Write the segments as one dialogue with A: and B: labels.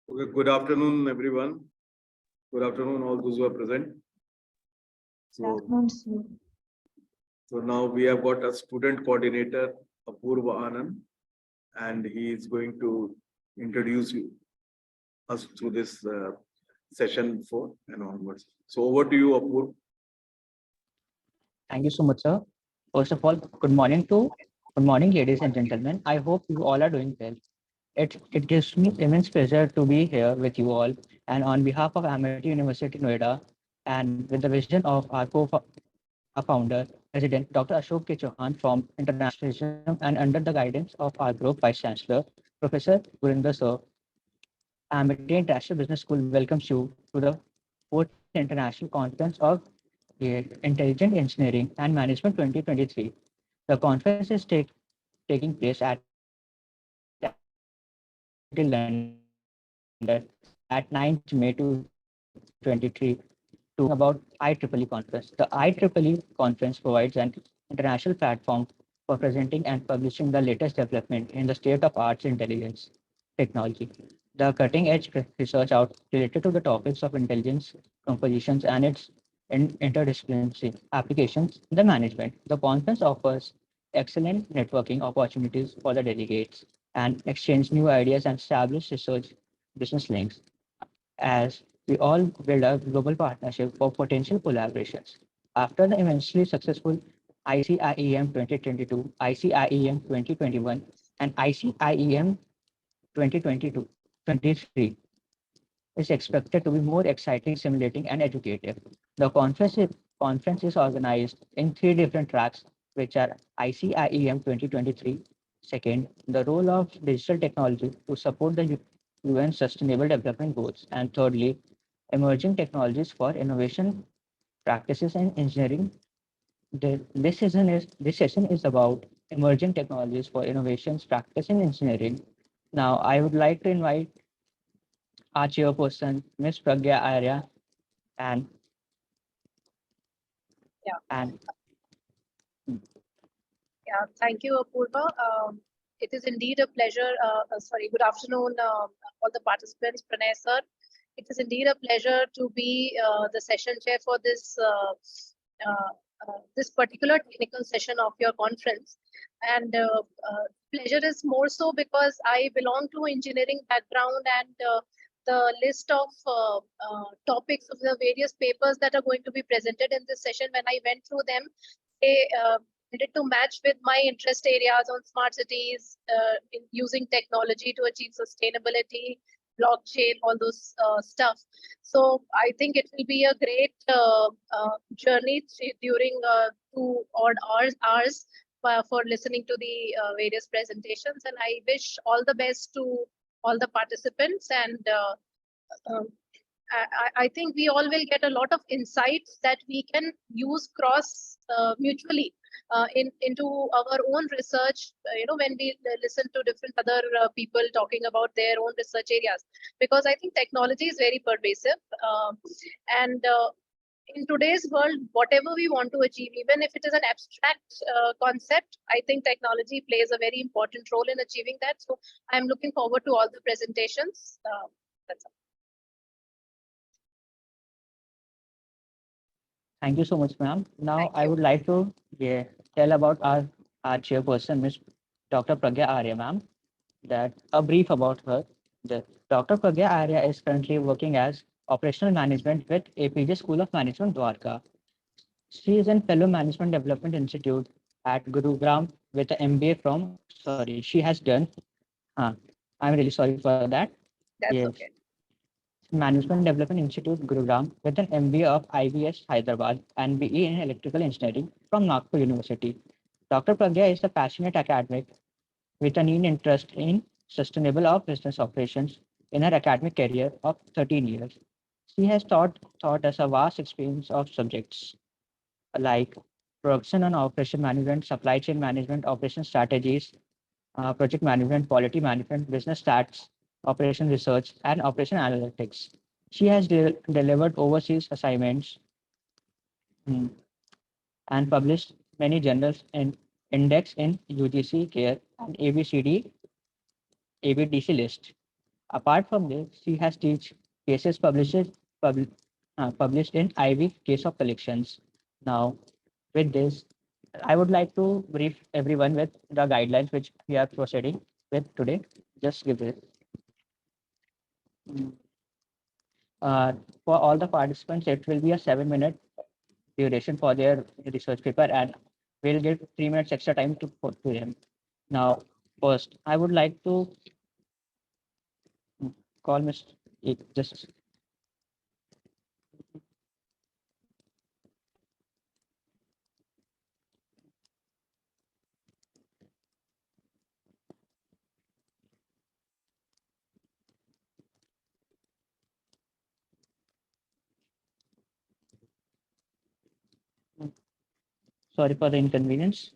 A: Okay, good afternoon, everyone. Good afternoon, all those who are present. So now we have got a student coordinator, Apurva Anand, and he is going to introduce us to this session 4 and onwards. So over to you, Apurva.
B: Thank you so much, sir. First of all, good morning, ladies and gentlemen. I hope you all are doing well. It gives me immense pleasure to be here with you all, and on behalf of Amity University Noida, and with the vision of our co-founder, President Dr. Ashok K. Chauhan from Internationalism, and under the guidance of our group Vice Chancellor, Professor Gurinder Sir, Amity International Business School welcomes you to the 4th International Conference of Intelligent Engineering and Management 2023. The conference is taking place at London at 9th May 2023 to about IEEE conference. The IEEE conference provides an international platform for presenting and publishing the latest development in the state of arts intelligence technology. The cutting edge research out related to the topics of intelligence compositions and its interdisciplinary applications in the management. The conference offers excellent networking opportunities for the delegates and exchange new ideas and establish research business links as we all build a global partnership for potential collaborations. After the immensely successful ICIEM 2022, ICIEM 2021, and ICIEM 2022 23 is expected to be more exciting, stimulating, and educative. The conference is organized in 3 different tracks, which are ICIEM 2023. Second, the role of digital technology to support the UN Sustainable Development Goals. And thirdly, emerging technologies for innovation practices and engineering. This session is about emerging technologies for innovations, practice, and engineering. Now, I would like to invite our chairperson, Ms. Pragya Arya, and
C: Yeah.
B: and
C: Yeah, thank you, Apurva. It is indeed a pleasure. Good afternoon, all the participants, Pranay sir. It is indeed a pleasure to be the session chair for this particular technical session of your conference. And pleasure is more so because I belong to engineering background, and the list of topics of the various papers that are going to be presented in this session, when I went through them, they needed to match with my interest areas on smart cities, in using technology to achieve sustainability, blockchain, all those stuff. So I think it will be a great journey during 2 odd hours for listening to the various presentations. And I wish all the best to all the participants. And I think we all will get a lot of insights that we can use cross mutually into our own research, when we listen to different other people talking about their own research areas, because I think technology is very pervasive, and in today's world, whatever we want to achieve, even if it is an abstract concept, I think technology plays a very important role in achieving that. So I'm looking forward to all the presentations. That's all.
B: thank you so much, ma'am. Now,
C: Thank
B: I
C: you.
B: would like to tell about our chairperson, Ms. Dr. Pragya Arya, ma'am, that a brief about her. That Dr. Pragya Arya is currently working as operational management with APJ School of Management, Dwarka. She is in Fellow Management Development Institute at Gurugram with an MBA from, sorry, she has done, I'm really sorry for that.
C: That's
B: Yes,
C: okay.
B: Management Development Institute, Gurugram, with an MBA of IBS Hyderabad and BE in Electrical Engineering from Nagpur University. Dr. Pragya is a passionate academic with a keen interest in sustainable of business operations in her academic career of 13 years. She has taught us a vast experience of subjects like production and operation management, supply chain management, operation strategies, project management, quality management, business stats, operation research, and operation analytics. She has delivered overseas assignments, mm, and published many journals in Index in UGC Care and ABCD ABDC list. Apart from this, she has teach cases published in IV case of collections. Now, with this, I would like to brief everyone with the guidelines which we are proceeding with today. Just give it. Mm. For all the participants, it will be a 7-minute duration for their research paper, and we'll give 3 minutes extra time to them. Now, first, I would like to call Mr. Just sorry for the inconvenience.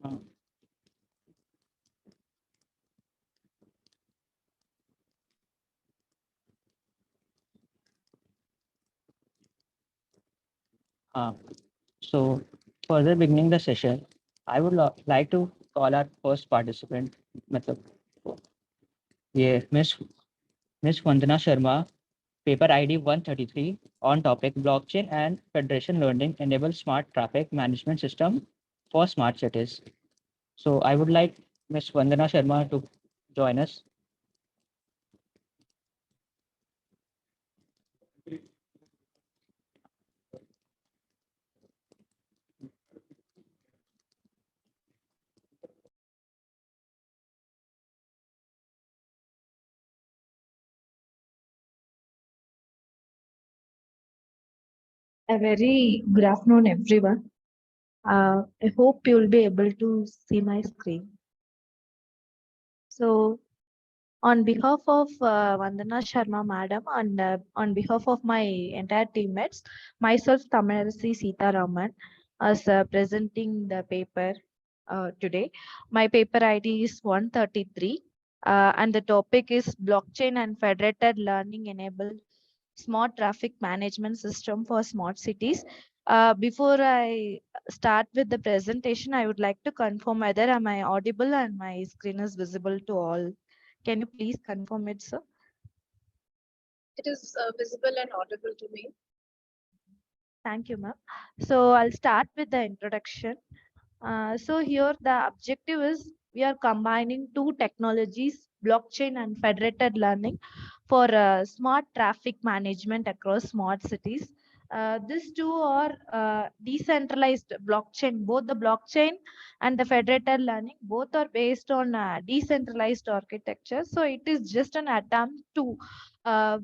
B: Uh, uh, so, further beginning the session, I would like to call our first participant, मतलब, yeah, Miss Vandana Sharma, paper ID 133 on topic blockchain and federation learning enable smart traffic management system for smart cities. So I would like Miss Vandana Sharma to join us.
D: A very good afternoon, everyone. I hope you'll be able to see my screen. So, on behalf of Vandana Sharma Madam and on behalf of my entire teammates, myself Tamarasi Sitaraman, as presenting the paper today. My paper ID is 133 and the topic is blockchain and federated learning enabled smart traffic management system for smart cities. Before I start with the presentation, I would like to confirm whether am I audible and my screen is visible to all. Can you please confirm it, sir?
C: It is visible and audible to me.
D: Thank you, ma'am. So I'll start with the introduction. So here the objective is we are combining two technologies, blockchain and federated learning for smart traffic management across smart cities. These two are decentralized blockchain. Both the blockchain and the federated learning, both are based on decentralized architecture. So it is just an attempt to uh,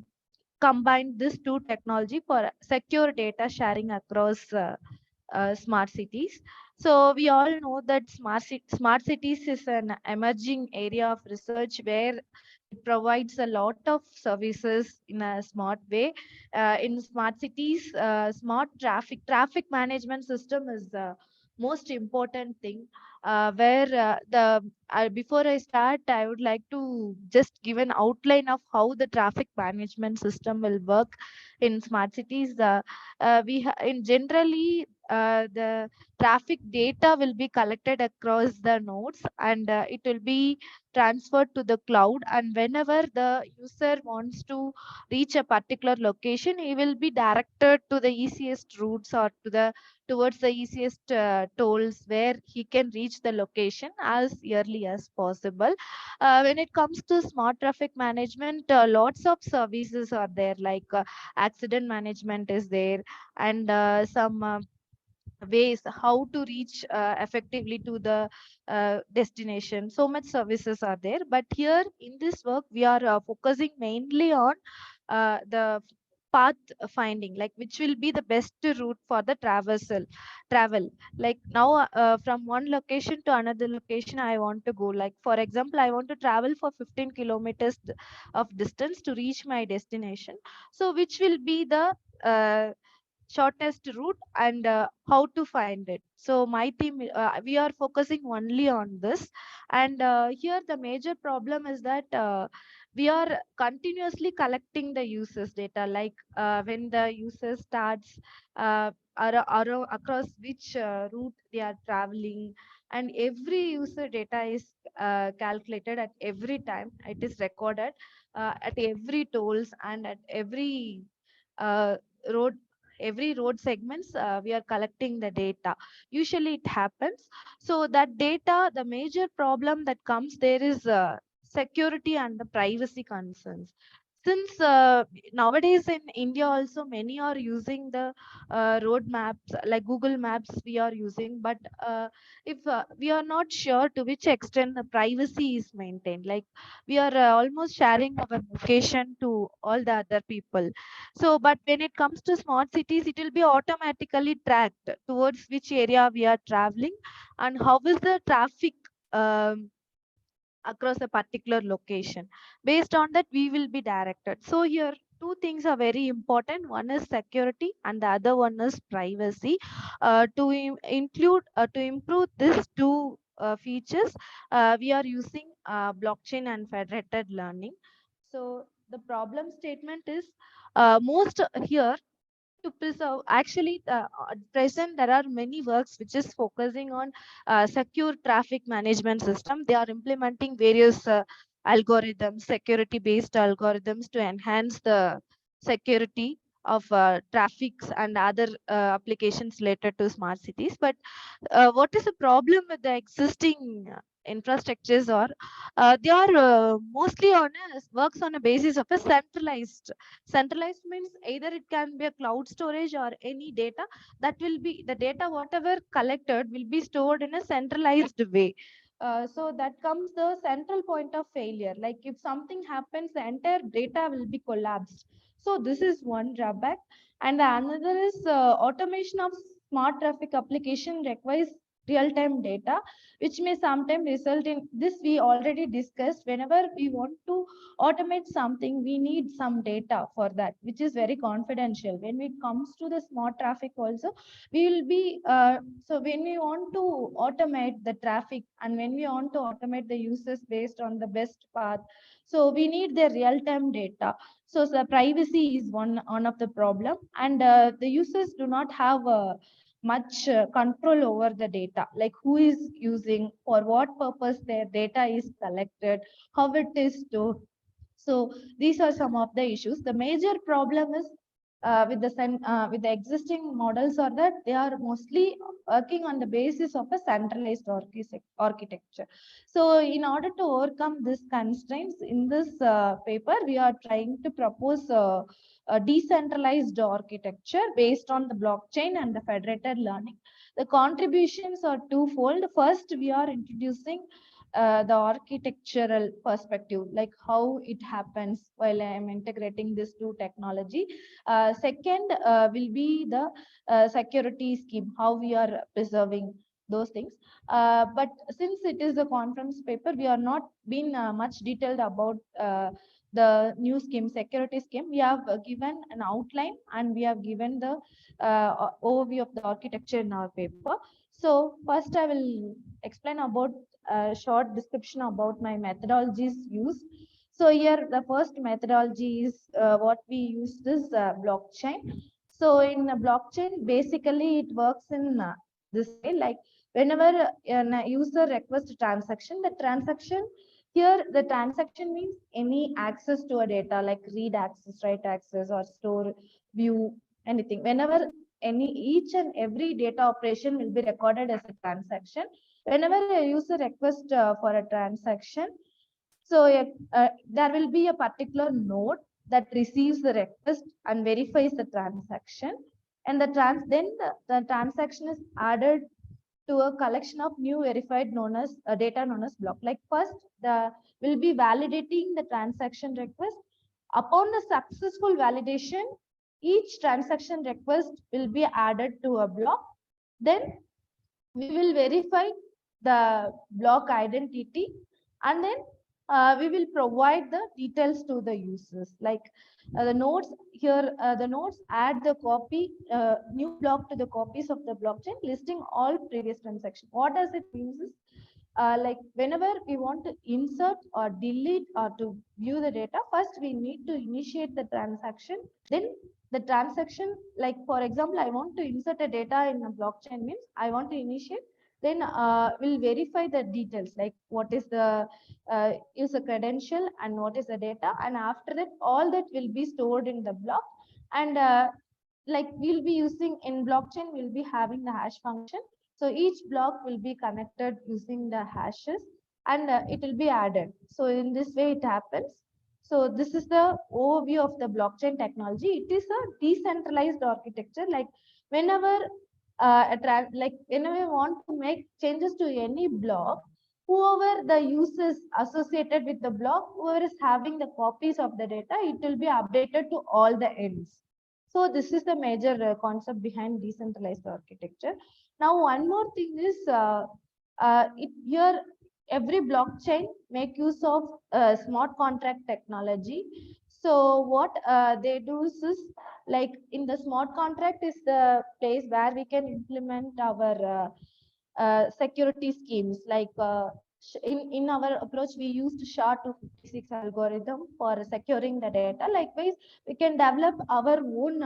D: combine these two technology for secure data sharing across smart cities. So we all know that smart cities is an emerging area of research where it provides a lot of services in a smart way. In smart cities, smart traffic management system is the most important thing. Where the before I start, I would like to just give an outline of how the traffic management system will work in smart cities. In generally the traffic data will be collected across the nodes and it will be transferred to the cloud, and whenever the user wants to reach a particular location, he will be directed to the easiest routes or towards the easiest tolls where he can reach the location as early as possible. When it comes to smart traffic management, lots of services are there, like accident management is there, and some ways how to reach effectively to the destination. So much services are there, but here in this work we are focusing mainly on the path finding, like which will be the best route for the travel. Like now from one location to another location I want to go, like for example I want to travel for 15 kilometers of distance to reach my destination. So which will be the uh, shortest route and how to find it. So my team, we are focusing only on this. And here the major problem is that we are continuously collecting the users data, like when the user starts across which route they are traveling, and every user data is calculated at every time. It is recorded at every tolls and at uh, road road segments. We are collecting the data. Usually it happens. So that data, the major problem that comes there is security and the privacy concerns. Since nowadays in India also many are using the road maps like Google Maps we are using, but if we are not sure to which extent the privacy is maintained, like we are almost sharing our location to all the other people. So but when it comes to smart cities, it will be automatically tracked towards which area we are traveling and how is the traffic um, across a particular location. Based on that we will be directed. So here two things are very important. One is security and the other one is privacy. To improve these two features, we are using blockchain and federated learning. So the problem statement is most here to preserve. Actually, at present there are many works which is focusing on secure traffic management system. They are implementing various algorithms, security based algorithms to enhance the security of traffics and other applications related to smart cities. But what is the problem with the existing infrastructures, or they are mostly on a works on a basis of a centralized means either it can be a cloud storage or any data that will be the data whatever collected will be stored in a centralized way. So that comes the central point of failure. Like if something happens, the entire data will be collapsed. So this is one drawback. And the another is automation of smart traffic application requires real-time data, which may sometimes result in this. We already discussed, whenever we want to automate something, we need some data for that, which is very confidential. When it comes to the smart traffic also, we will be so when we want to automate the traffic and when we want to automate the uses based on the best path, so we need the real-time data. So the privacy is one of the problem, and the users do not have much control over the data, like who is using, for what purpose their data is collected, how it is stored. So these are some of the issues. The major problem is with the existing models are that they are mostly working on the basis of a centralized architecture. So in order to overcome these constraints, in this paper, we are trying to propose a decentralized architecture based on the blockchain and the federated learning. The contributions are twofold. First, we are introducing the architectural perspective, like how it happens while I am integrating these two technology. Second will be the security scheme, how we are preserving those things. But since it is a conference paper, we are not been much detailed about the new scheme, security scheme. We have given an outline and we have given the overview of the architecture in our paper. So first I will explain about a short description about my methodologies used. So here the first methodology is what we use is blockchain. So in a blockchain, basically it works in this way, like whenever a user requests a transaction, the transaction here, the transaction means any access to a data like read access, write access, or store, view, anything. Whenever each and every data operation will be recorded as a transaction. Whenever a user requests for a transaction, so there will be a particular node that receives the request and verifies the transaction, and the transaction is added to a collection of new verified known as data known as block. Like first, the will be validating the transaction request. Upon the successful validation, each transaction request will be added to a block. Then we will verify the block identity, and then we will provide the details to the users, like the nodes here. The nodes add the copy new block to the copies of the blockchain listing all previous transactions. What does it mean is like whenever we want to insert or delete or to view the data, first we need to initiate the transaction. Then the transaction, like for example, I want to insert a data in a blockchain means I want to initiate, then we'll verify the details like what is the user credential and what is the data, and after that all that will be stored in the block. And like we'll be using in blockchain, we'll be having the hash function. So each block will be connected using the hashes, and it will be added. So in this way it happens. So this is the overview of the blockchain technology. It is a decentralized architecture. Like whenever like whenever you want to make changes to any block, whoever the users associated with the block, whoever is having the copies of the data, it will be updated to all the ends. So this is the major concept behind decentralized architecture. Now, one more thing is here every blockchain make use of smart contract technology. So what they do is like in the smart contract is the place where we can implement our security schemes. Like in our approach, we used SHA-256 algorithm for securing the data. Likewise, we can develop our own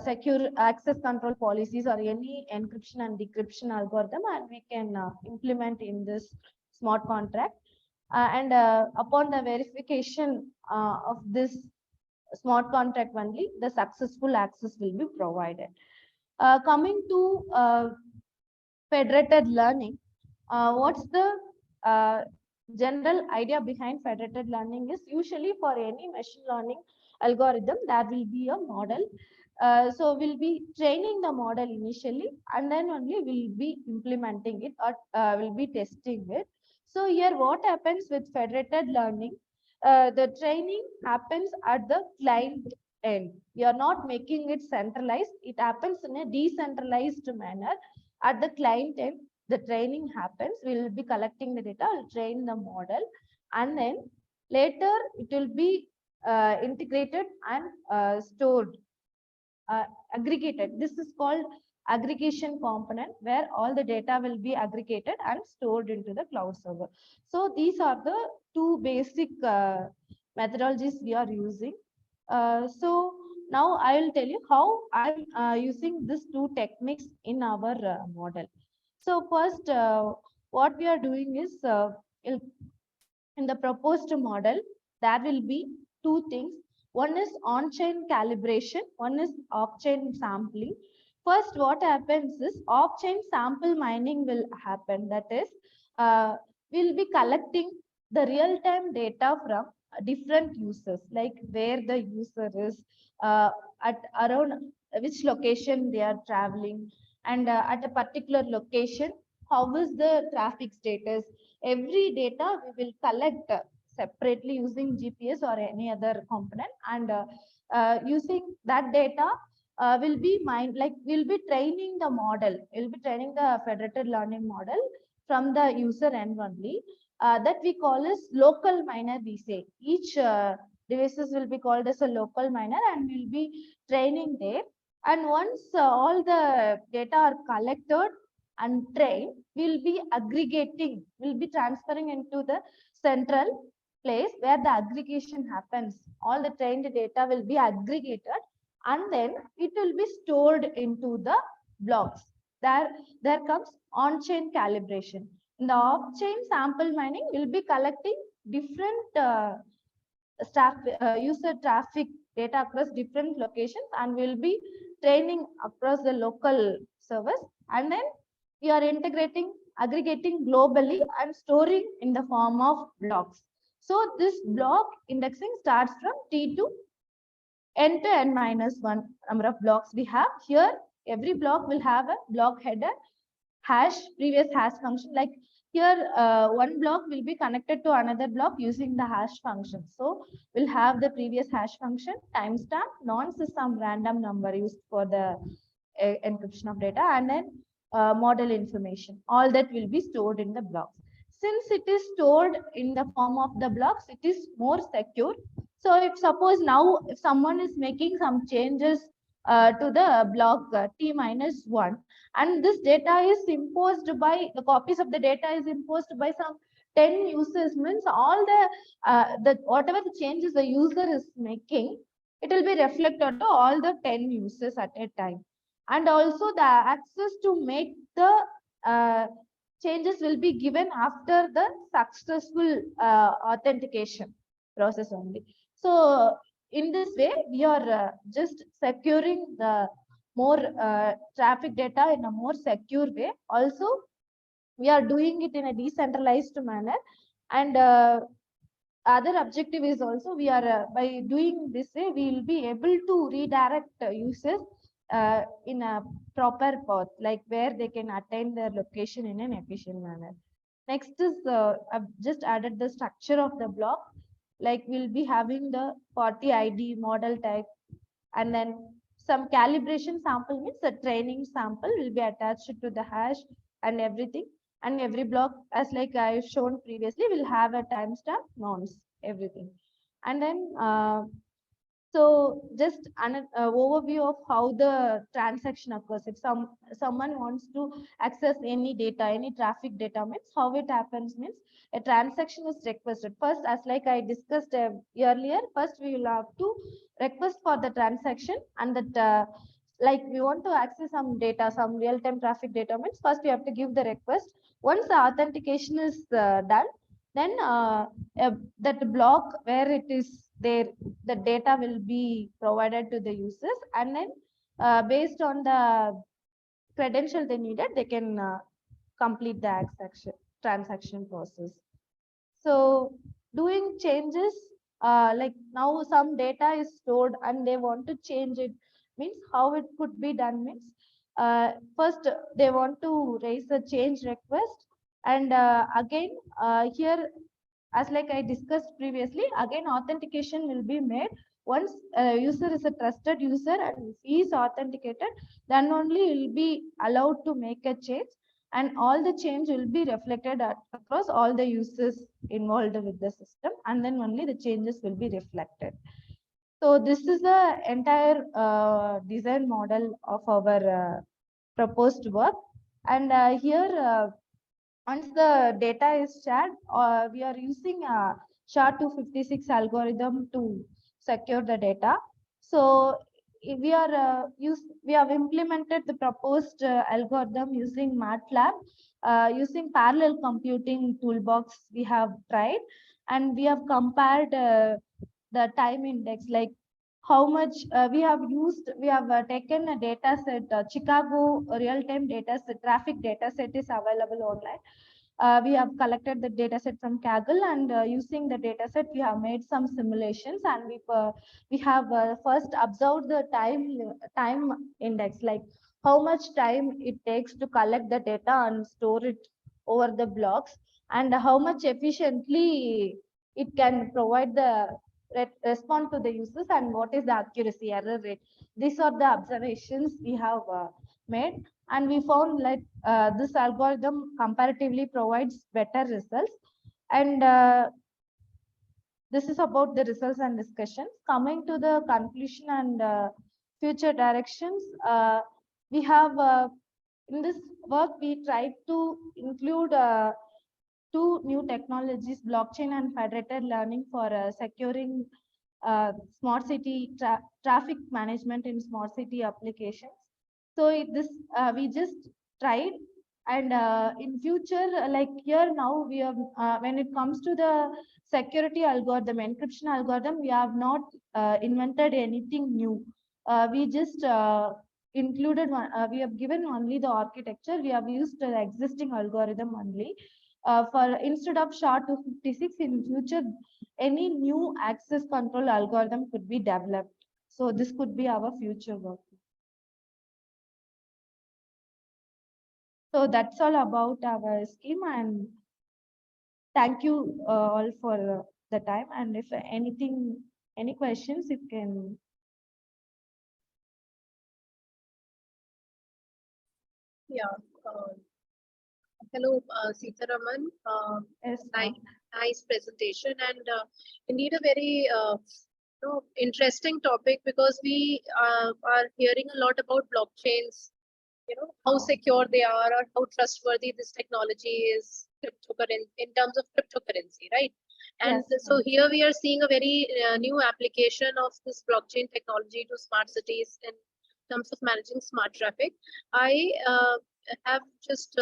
D: secure access control policies or any encryption and decryption algorithm, and we can implement in this smart contract. And upon the verification of this smart contract only, the successful access will be provided. Coming to federated learning, what's the general idea behind federated learning is usually for any machine learning algorithm, there will be a model. So we'll be training the model initially, and then only we'll be implementing it or we'll be testing it. So here what happens with federated learning, the training happens at the client end. You're not making it centralized. It happens in a decentralized manner at the client end. The training happens. We'll be collecting the data, we'll train the model, and then later it will be integrated and stored, aggregated. This is called aggregation component, where all the data will be aggregated and stored into the cloud server. So these are the two basic methodologies we are using. So now I will tell you how I'm using these two techniques in our model. So first, what we are doing is in the proposed model, there will be two things. One is on-chain calibration, one is off-chain sampling. First, what happens is off-chain sample mining will happen. That is, we'll be collecting the real-time data from different users, like where the user is, at around which location they are traveling, and at a particular location, how is the traffic status. Every data we will collect separately using GPS or any other component, and using that data will be mined, like we'll be training the model, we'll be training the federated learning model from the user end only. That we call as local miner, we say. Each devices will be called as a local miner, and we'll be training there. And once all the data are collected and trained, we'll be aggregating, we'll be transferring into the central place where the aggregation happens. All the trained data will be aggregated, and then it will be stored into the blocks. There comes on-chain calibration. In the off-chain sample mining, we'll be collecting different user traffic data across different locations, and we'll be training across the local servers, and then we are integrating, aggregating globally and storing in the form of blocks. So this block indexing starts from T to n to n minus 1 number of blocks we have. Here, every block will have a block header, hash, previous hash function. Like here, one block will be connected to another block using the hash function. So we'll have the previous hash function, timestamp, nonce is some random number used for the encryption of data, and then model information. All that will be stored in the blocks. Since it is stored in the form of the blocks, it is more secure. So if suppose now if someone is making some changes to the block T minus 1, and this data is imposed by, the copies of the data is imposed by some 10 users, means all the whatever the changes the user is making, it will be reflected to all the 10 users at a time. And also the access to make the changes will be given after the successful authentication process only. So in this way, we are just securing the more traffic data in a more secure way. Also, we are doing it in a decentralized manner, and other objective is also we are by doing this way we will be able to redirect users in a proper path, like where they can attain their location in an efficient manner. Next is I've just added the structure of the block, like we'll be having the party ID model type, and then some calibration sample means the training sample will be attached to the hash and everything. And every block, as like I've shown previously, will have a timestamp, nonce, everything. And then so just an overview of how the transaction occurs. If someone wants to access any data, any traffic data, means how it happens means a transaction is requested. First, as like I discussed earlier, first we will have to request for the transaction, and that like we want to access some data, some real-time traffic data, means first we have to give the request. Once the authentication is done, then that block where it is there, the data will be provided to the users, and then based on the credential they needed, they can complete the transaction process. So doing changes, like now some data is stored and they want to change it, means how it could be done means first they want to raise a change request, and again here, as like I discussed previously, again authentication will be made. Once a user is a trusted user and if he is authenticated, then only will be allowed to make a change, and all the change will be reflected across all the users involved with the system, and then only the changes will be reflected. So this is the entire design model of our proposed work. And here once the data is shared, we are using a SHA-256 algorithm to secure the data. So we have implemented the proposed algorithm using MATLAB, using parallel computing toolbox we have tried, and we have compared the time index, like how much we have taken a data set, Chicago real-time data set, traffic data set is available online. We have collected the data set from Kaggle, and using the data set, we have made some simulations, and we have first observed the time index, like how much time it takes to collect the data and store it over the blocks, and how much efficiently it can provide the respond to the users, and what is the accuracy error rate. These are the observations we have made, and we found like this algorithm comparatively provides better results. And this is about the results and discussions. Coming to the conclusion and future directions, we have in this work we tried to include two new technologies, blockchain and federated learning, for securing smart city traffic management in smart city applications. So this we just tried, and in future, like here now we have when it comes to the security algorithm, encryption algorithm, we have not invented anything new. We just included one. We have given only the architecture. We have used the existing algorithm only. For instead of SHA-256, in future, any new access control algorithm could be developed. So this could be our future work. So that's all about our scheme, and thank you all for the time. And if any questions, you can.
C: Yeah. Hello, Sitaraman.
D: Yes,
C: Nice presentation, and indeed a very interesting topic, because we are hearing a lot about blockchains, how secure they are or how trustworthy this technology is in terms of cryptocurrency, right? And
D: yes,
C: so here we are seeing a very new application of this blockchain technology to smart cities in terms of managing smart traffic. I have just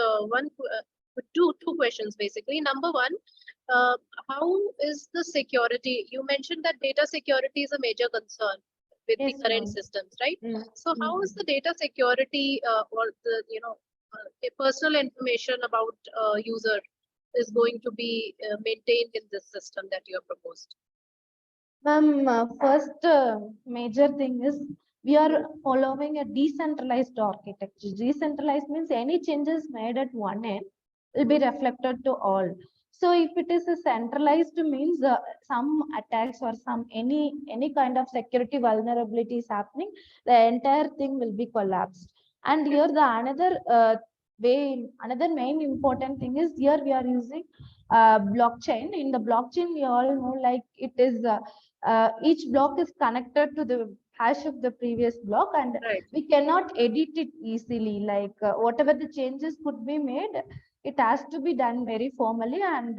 C: two questions basically. Number one, how is the security? You mentioned that data security is a major concern with the
D: Yes,
C: current
D: ma'am.
C: systems, right?
D: Mm,
C: So how is the data security or the personal information about user is going to be maintained in this system that you have proposed?
D: Ma'am, first major thing is we are following a decentralized architecture. Decentralized means any changes made at one end will be reflected to all. So if it is a centralized means some attacks or some any kind of security vulnerability is happening, the entire thing will be collapsed. And here the another main important thing is here we are using blockchain. In the blockchain, we all know like it is. Each block is connected to the hash of the previous block, and
C: Right.
D: we cannot edit it easily. Like whatever the changes could be made, it has to be done very formally, and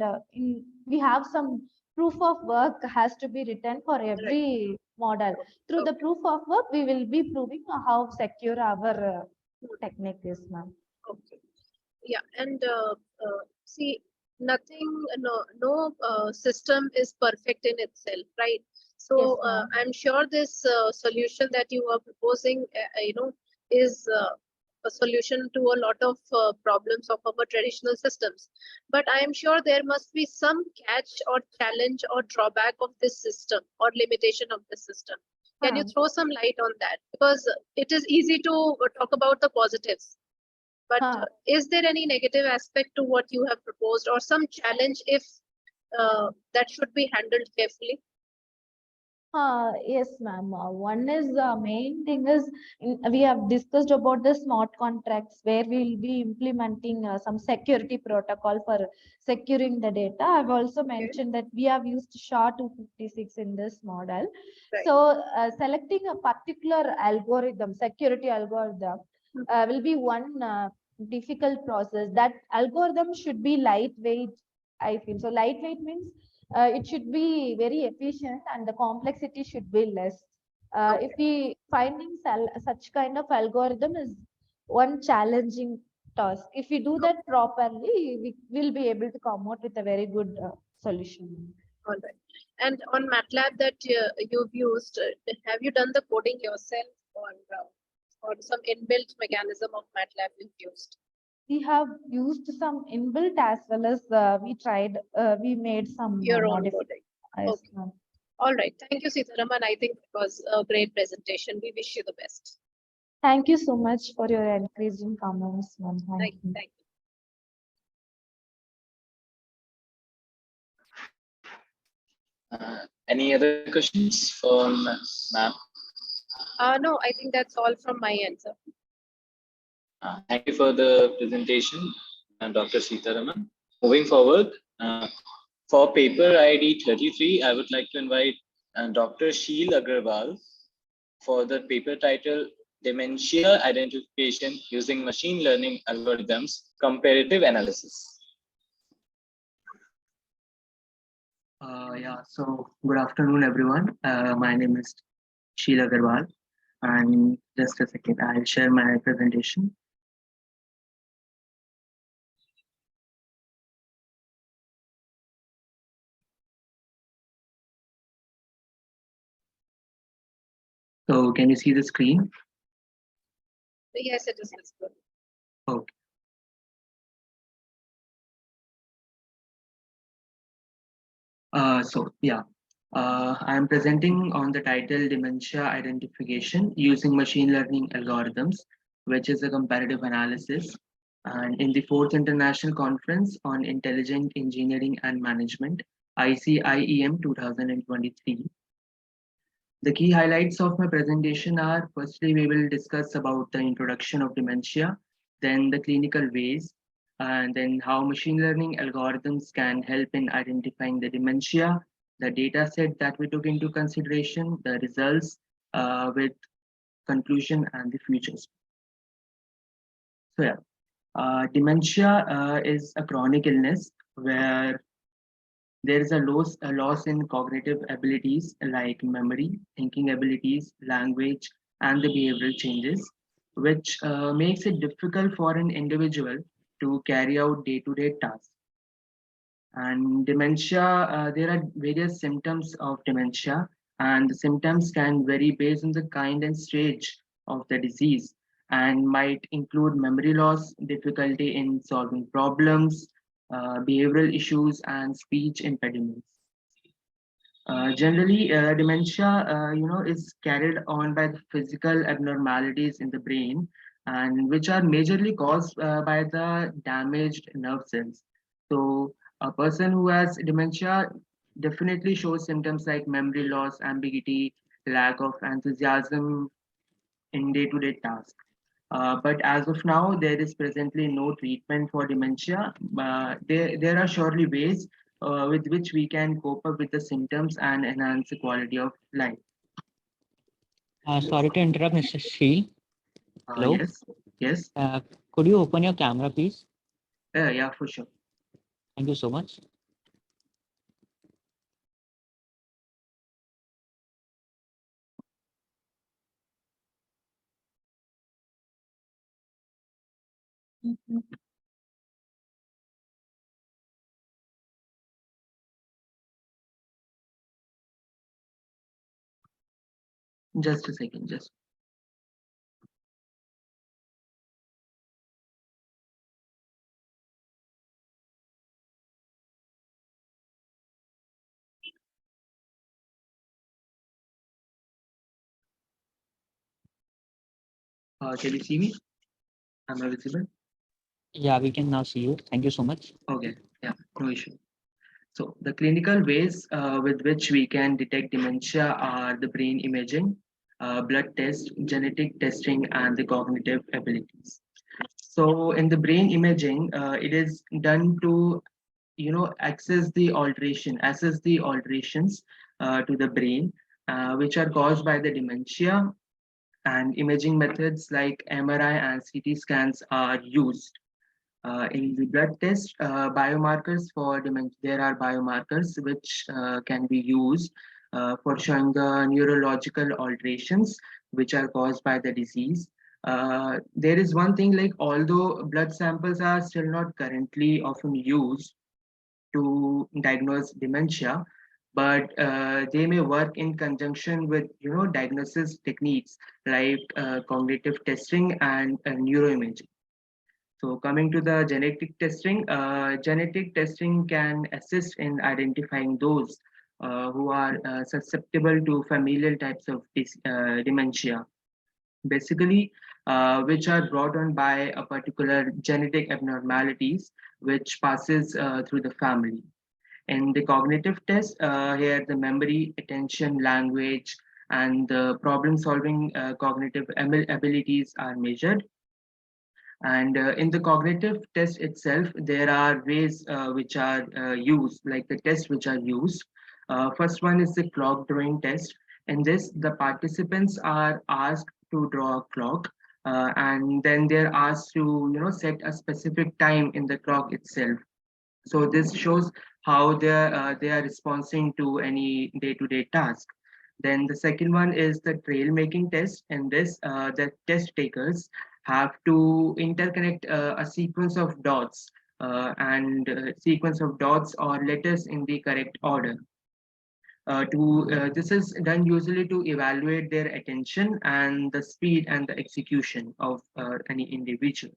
D: we have some proof of work has to be written for every model. Through the
C: Okay.
D: proof of work, we will be proving how secure our technique is, ma'am.
C: Okay. Yeah, and see, nothing, no system is perfect in itself, right?
D: Yes,
C: So
D: ma'am.
C: I'm sure this solution that you are proposing, is a solution to a lot of problems of our traditional systems. But I am sure there must be some catch or challenge or drawback of this system or limitation of this system. Can you
D: Huh.
C: throw some light on that? Because it is easy to talk about the positives, but
D: Huh.
C: is there any negative aspect to what you have proposed or some challenge if that should be handled carefully?
D: Yes, ma'am. One is main thing is we have discussed about the smart contracts where we will be implementing some security protocol for securing the data. I've also
C: Okay,
D: mentioned that we have used SHA-256 in this model.
C: right.
D: So selecting a particular algorithm, security algorithm,
C: Hmm.
D: will be one difficult process. That algorithm should be lightweight, I feel. So lightweight means it should be very efficient and the complexity should be less. If
C: Okay,
D: we finding such kind of algorithm is one challenging task. If we do that properly, we will be able to come out with a very good solution.
C: all right. And on MATLAB that you've used, have you done the coding yourself or some inbuilt mechanism of MATLAB you've used?
D: We have used some inbuilt as well as we made some
C: Your own
D: modifications.
C: coding.
D: Yes,
C: Okay.
D: ma'am.
C: All right. Thank you, Sitaraman. I think it was a great presentation. We wish you the best.
D: Thank you so much for your encouraging comments, ma'am. Thank you.
C: Thank you.
E: Any other questions for ma'am?
C: No, I think that's all from my end, sir.
E: Thank you for the presentation, Dr. Sitaraman. Moving forward, for paper ID 33, I would like to invite Dr. Sheel Agarwal for the paper title Dementia Identification Using Machine Learning Algorithms, Comparative Analysis.
F: So good afternoon, everyone. My name is Sheila Agarwal, and just a second, I'll share my presentation. So can you see the screen?
C: Yes, it is visible.
F: Okay. I am presenting on the title Dementia Identification Using Machine Learning Algorithms, which is a comparative analysis. And in the 4th International Conference on Intelligent Engineering and Management, ICIEM 2023. The key highlights of my presentation are, firstly, we will discuss about the introduction of dementia, then the clinical ways, and then how machine learning algorithms can help in identifying the dementia, the data set that we took into consideration, the results with conclusion and the futures. Dementia is a chronic illness where there is a loss in cognitive abilities like memory, thinking abilities, language, and the behavioral changes. which makes it difficult for an individual to carry out day-to-day tasks. And dementia, there are various symptoms of dementia, and the symptoms can vary based on the kind and stage of the disease and might include memory loss, difficulty in solving problems, behavioral issues, and speech impediments. Generally, dementia, is carried on by the physical abnormalities in the brain, and which are majorly caused by the damaged nerve cells. So, a person who has dementia definitely shows symptoms like memory loss, ambiguity, lack of enthusiasm in day-to-day tasks. But as of now, there is presently no treatment for dementia. There are surely ways with which we can cope up with the symptoms and enhance the quality of life.
B: Sorry to interrupt, Mr. Sheel. Hello.
F: Yes, yes,
B: Could you open your camera, please?
F: yeah, for sure.
B: Thank you so much.
F: Just a second, just. Can you see me? Am I visible?
B: Yeah, we can now see you. Thank you so much.
F: Okay, yeah, no issue. So the clinical ways with which we can detect dementia are the brain imaging, blood test, genetic testing, and the cognitive abilities. So in the brain imaging, it is done to assess the alterations to the brain, which are caused by the dementia, and imaging methods like MRI and CT scans are used. In the blood test, biomarkers for dementia, there are biomarkers which can be used for showing the neurological alterations which are caused by the disease. There is one thing, like although blood samples are still not currently often used to diagnose dementia, but they may work in conjunction with diagnosis techniques like cognitive testing and neuroimaging. So coming to the genetic testing can assist in identifying those who are susceptible to familial types of dementia, basically, which are brought on by a particular genetic abnormalities which passes through the family. In the cognitive test, here the memory, attention, language, and the problem-solving cognitive abilities are measured. And in the cognitive test itself, there are ways which are used, like the tests which are used. First one is the clock drawing test. In this, the participants are asked to draw a clock, and then they're asked to set a specific time in the clock itself. So this shows how they are responding to any day-to-day task. Then the second one is the trail making test. In this, the test takers have to interconnect a sequence of dots and sequence of dots or letters in the correct order. This is done usually to evaluate their attention and the speed and the execution of any individual.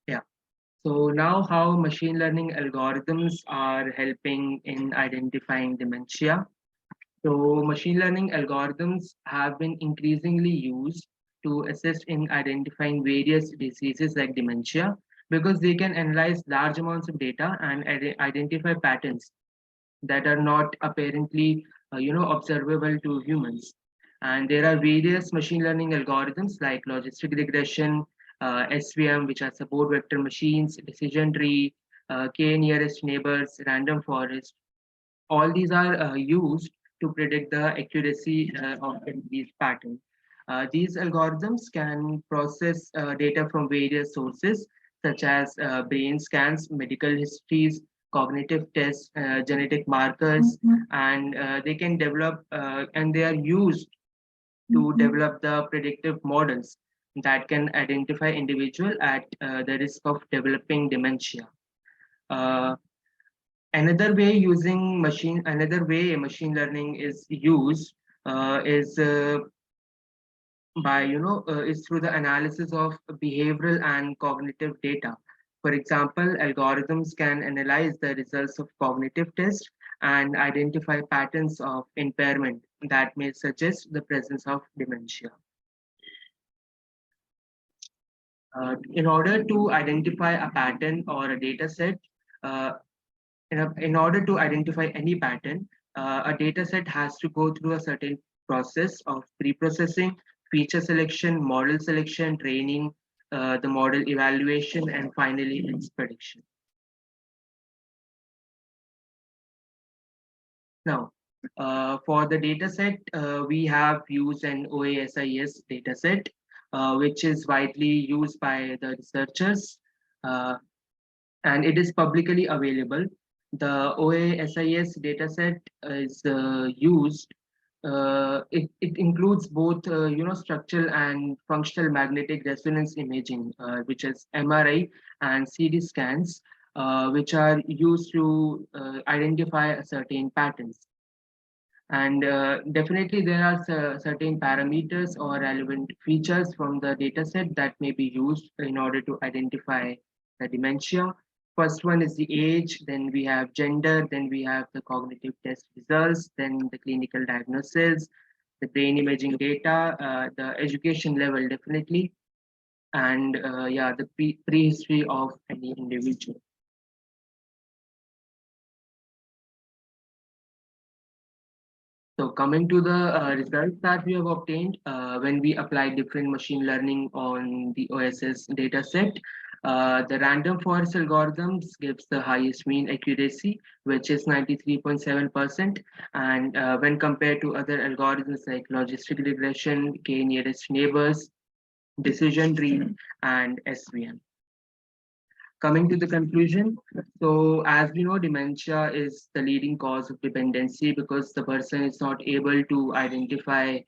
F: Yeah. So now how machine learning algorithms are helping in identifying dementia. So machine learning algorithms have been increasingly used to assist in identifying various diseases like dementia because they can analyze large amounts of data and identify patterns that are not apparently observable to humans. And there are various machine learning algorithms like logistic regression, SVM, which are support vector machines, decision tree, k nearest neighbors, random forest. All these are used to predict the accuracy of these patterns. These algorithms can process data from various sources such as brain scans, medical histories, cognitive tests, genetic markers, and they can develop and they are used to develop the predictive models that can identify individual at the risk of developing dementia. Uh, another way machine learning is used is by is through the analysis of behavioral and cognitive data. For example, algorithms can analyze the results of cognitive tests and identify patterns of impairment that may suggest the presence of dementia. In order to identify a pattern or a data set, uh, in order to identify any pattern, a data set has to go through a certain process of pre-processing, feature selection, model selection, training, the model evaluation, and finally its prediction. Now, for the data set, we have used an OASIS data set, which is widely used by the researchers, and it is publicly available. The OASIS dataset is used. It includes both, structural and functional magnetic resonance imaging, which is MRI and CT scans, which are used to identify certain patterns. And definitely there are certain parameters or relevant features from the dataset that may be used in order to identify the dementia. First one is the age, then we have gender, then we have the cognitive test results, then the clinical diagnosis, the brain imaging data, the education level definitely, and yeah, the prehistory of any individual. So coming to the results that we have obtained when we apply different machine learning on the OSS dataset, the random forest algorithms gives the highest mean accuracy, which is 93.7%. And when compared to other algorithms like logistic regression, K nearest neighbors, decision tree, and SVM. Coming to the conclusion, so as we know, dementia is the leading cause of dependency because the person is not able to identify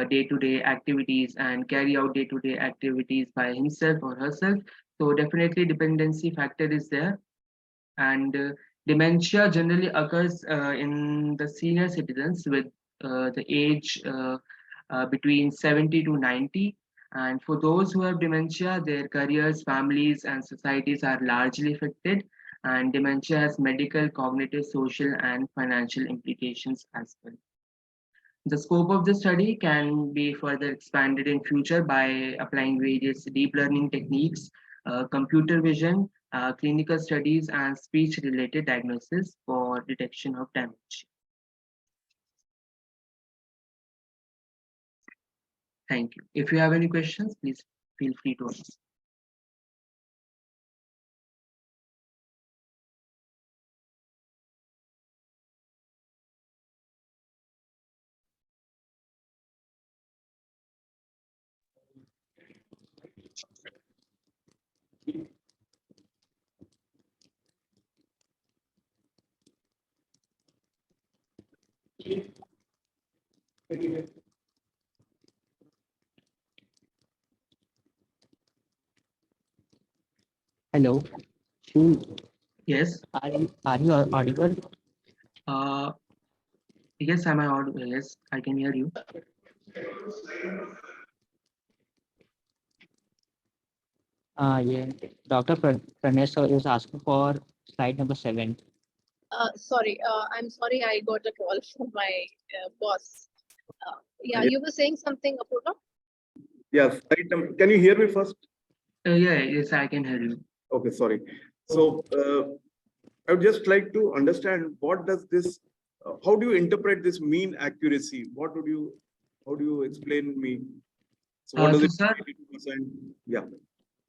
F: day-to-day activities and carry out day-to-day activities by himself or herself. So definitely dependency factor is there. And dementia generally occurs in the senior citizens with the age between 70 to 90. And for those who have dementia, their careers, families, and societies are largely affected. And dementia has medical, cognitive, social, and financial implications as well. The scope of the study can be further expanded in future by applying various deep learning techniques, computer vision, clinical studies, and speech-related diagnosis for detection of damage. Thank you. If you have any questions, please feel free to ask.
B: Hello. Shul,
F: Yes.
B: are you audible?
F: Yes, am I audible? Yes, I can hear you.
B: Yeah. Dr. Pranesh is asking for slide number 7.
C: Sorry, I'm sorry, I got a call from my boss. Yeah,
A: Yeah.
C: you were saying something, Apurva?
A: Yes, right. Can you hear me first?
F: Yeah, yes, I can hear you.
A: Okay, sorry. So I would just like to understand what does this, how do you interpret this mean accuracy? How do you explain me? So what does
F: So
A: it
F: sir,
A: mean? 82%? Yeah.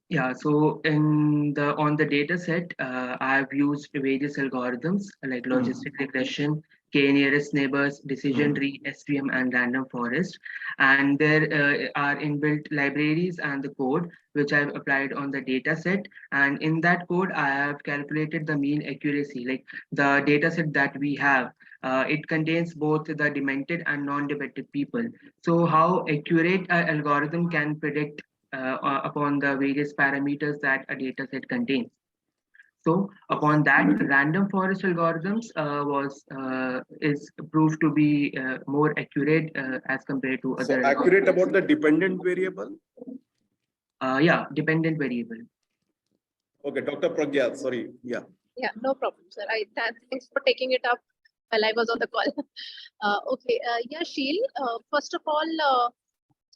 F: Yeah, so in the on the data set, I've used various algorithms like logistic regression, k nearest neighbors, decision tree, SVM, and random forest. And there are inbuilt libraries and the code which I've applied on the data set. And in that code, I have calculated the mean accuracy, like the data set that we have. It contains both the demented and non-demented people. So how accurate an algorithm can predict upon the various parameters that a dataset contains. So upon that, random forest algorithms was is proved to be more accurate as compared to
A: So
F: other
A: accurate
F: algorithms.
A: about the dependent variable?
F: Yeah, dependent variable.
A: Okay, Dr. Pragya, sorry, yeah.
C: Yeah, no problem, sir. Thanks for taking it up while I was on the call. Okay, yeah, Sheel, first of all,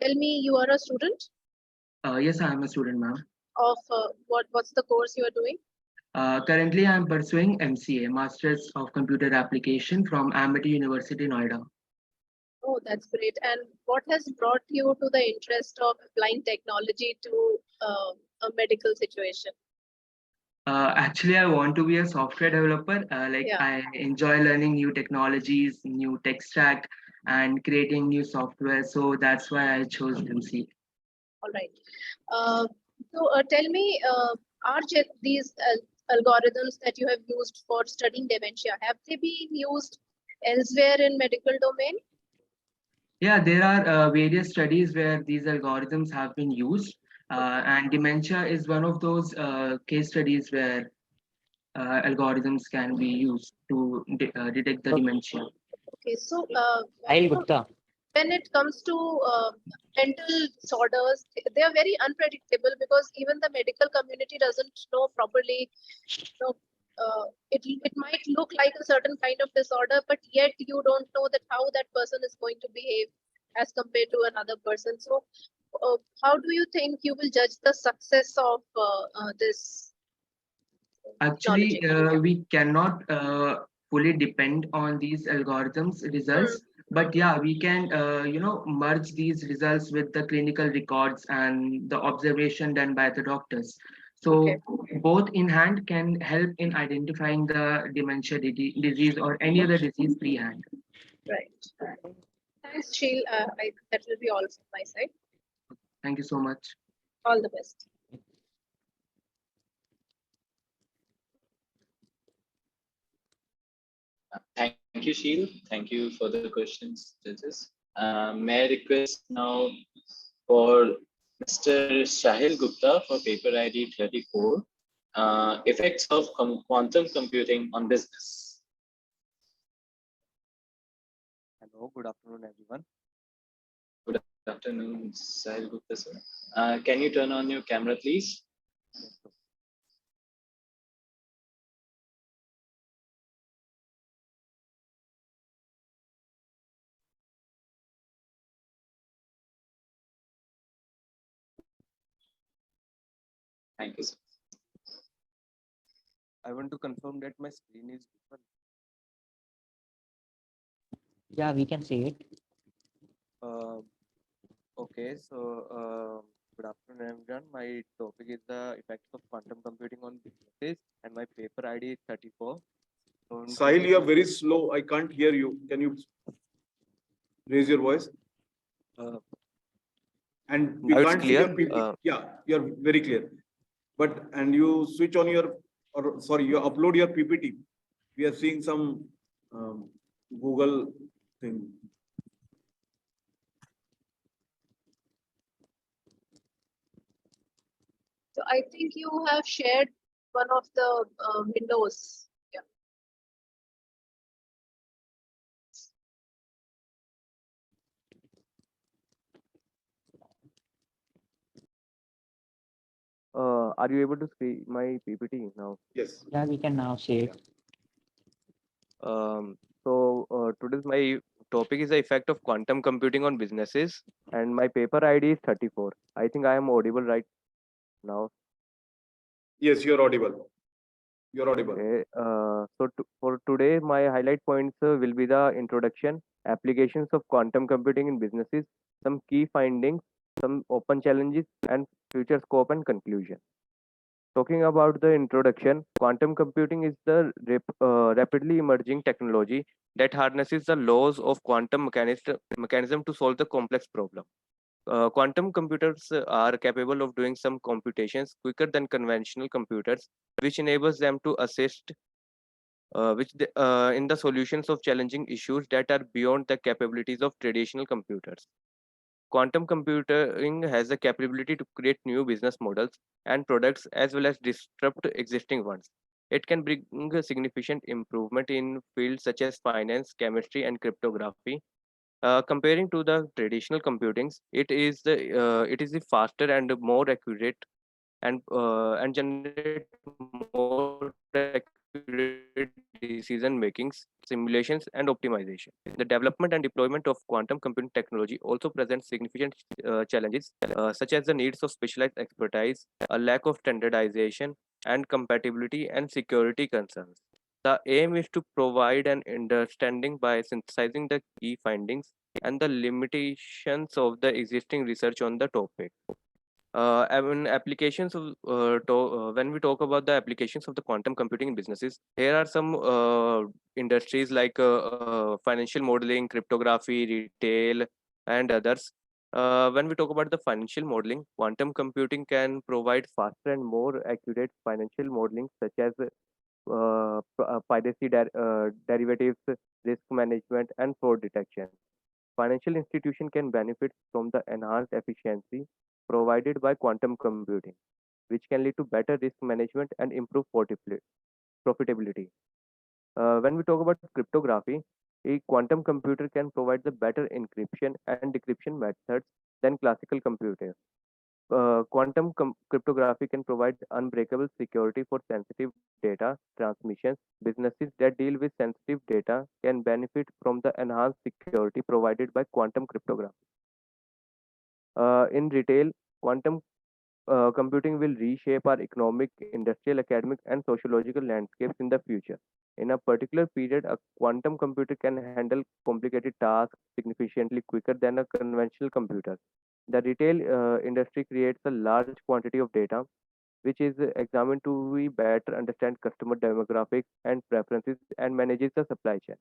C: tell me you are a student
F: Yes, I am a student, ma'am.
C: of what's the course you are doing?
F: Currently, I am pursuing MCA, Masters of Computer Application from Amity University, Noida.
C: Oh, that's great. And what has brought you to the interest of applying technology to a medical situation?
F: Actually, I want to be a software developer.
C: Yeah.
F: I enjoy learning new technologies, new tech stack, and creating new software. So that's why I chose MC.
C: All right. Tell me, these algorithms that you have used for studying dementia, have they been used elsewhere in medical domain?
F: Yeah, there are various studies where these algorithms have been used, and dementia is one of those case studies where algorithms can be used to detect the dementia.
C: Okay, so
B: I'll Gupta.
C: when it comes to mental disorders, they are very unpredictable because even the medical community doesn't know properly. It might look like a certain kind of disorder, but yet you don't know that how that person is going to behave as compared to another person. So, how do you think you will judge the success of this
F: Actually,
C: technology?
F: we cannot fully depend on these algorithms results, but yeah, we can, merge these results with the clinical records and the observation done by the doctors. So both in hand can help in identifying the dementia disease or any other disease freehand.
C: Right. Thanks, Sheel. That will be all from my side.
F: Thank you so much.
C: All the best.
E: Thank you, Sheel. Thank you for the questions, judges. May I request now for Mr. Shahil Gupta for paper ID 34, effects of quantum computing on business.
G: Hello, good afternoon, everyone.
E: Good afternoon, Sahil Gupta, sir. Can you turn on your camera, please?
G: Yes, sir.
E: Thank you, sir.
G: I want to confirm that my screen is different.
B: Yeah, we can see it.
G: Okay, so good afternoon, everyone. My topic is the effects of quantum computing on businesses, and my paper ID is 34. So
A: Sahil, you are very slow. I can't hear you. Can you raise your voice? And we
G: Now it's
A: can't see your
G: clear?
A: PPT. Yeah, you are very clear. But and you switch on your, or sorry, you upload your PPT. We are seeing some Google thing.
C: So I think you have shared one of the windows. Yeah.
G: Are you able to see my PPT now?
A: Yes.
B: Yeah, we can now see it.
G: Today's my topic is the effect of quantum computing on businesses, and my paper ID is 34. I think I am audible right now.
A: Yes, you're audible. You're audible.
G: Okay. For today, my highlight points will be the introduction, applications of quantum computing in businesses, some key findings, some open challenges, and future scope and conclusion. Talking about the introduction, quantum computing is the rapidly emerging technology that harnesses the laws of quantum mechanism to solve the complex problem. Quantum computers are capable of doing some computations quicker than conventional computers, which enables them to assist in the solutions of challenging issues that are beyond the capabilities of traditional computers. Quantum computing has the capability to create new business models and products as well as disrupt existing ones. It can bring a significant improvement in fields such as finance, chemistry, and cryptography. Comparing to the traditional computings, it is the faster and more accurate and generate more accurate decision makings, simulations, and optimization. The development and deployment of quantum computing technology also presents significant challenges, such as the needs of specialized expertise, a lack of standardization, and compatibility and security concerns. The aim is to provide an understanding by synthesizing the key findings and the limitations of the existing research on the topic. I mean, applications of when we talk about the applications of the quantum computing in businesses, here are some industries like financial modeling, cryptography, retail, and others. When we talk about the financial modeling, quantum computing can provide faster and more accurate financial modeling, such as piracy derivatives, risk management, and fraud detection. Financial institution can benefit from the enhanced efficiency provided by quantum computing, which can lead to better risk management and improve profitability. When we talk about cryptography, a quantum computer can provide the better encryption and decryption methods than classical computers. Cryptography can provide unbreakable security for sensitive data transmissions. Businesses that deal with sensitive data can benefit from the enhanced security provided by quantum cryptography. In retail, quantum computing will reshape our economic, industrial, academic, and sociological landscapes in the future. In a particular period, a quantum computer can handle complicated tasks significantly quicker than a conventional computer. The retail industry creates a large quantity of data, which is examined to be better understand customer demographics and preferences and manages the supply chain.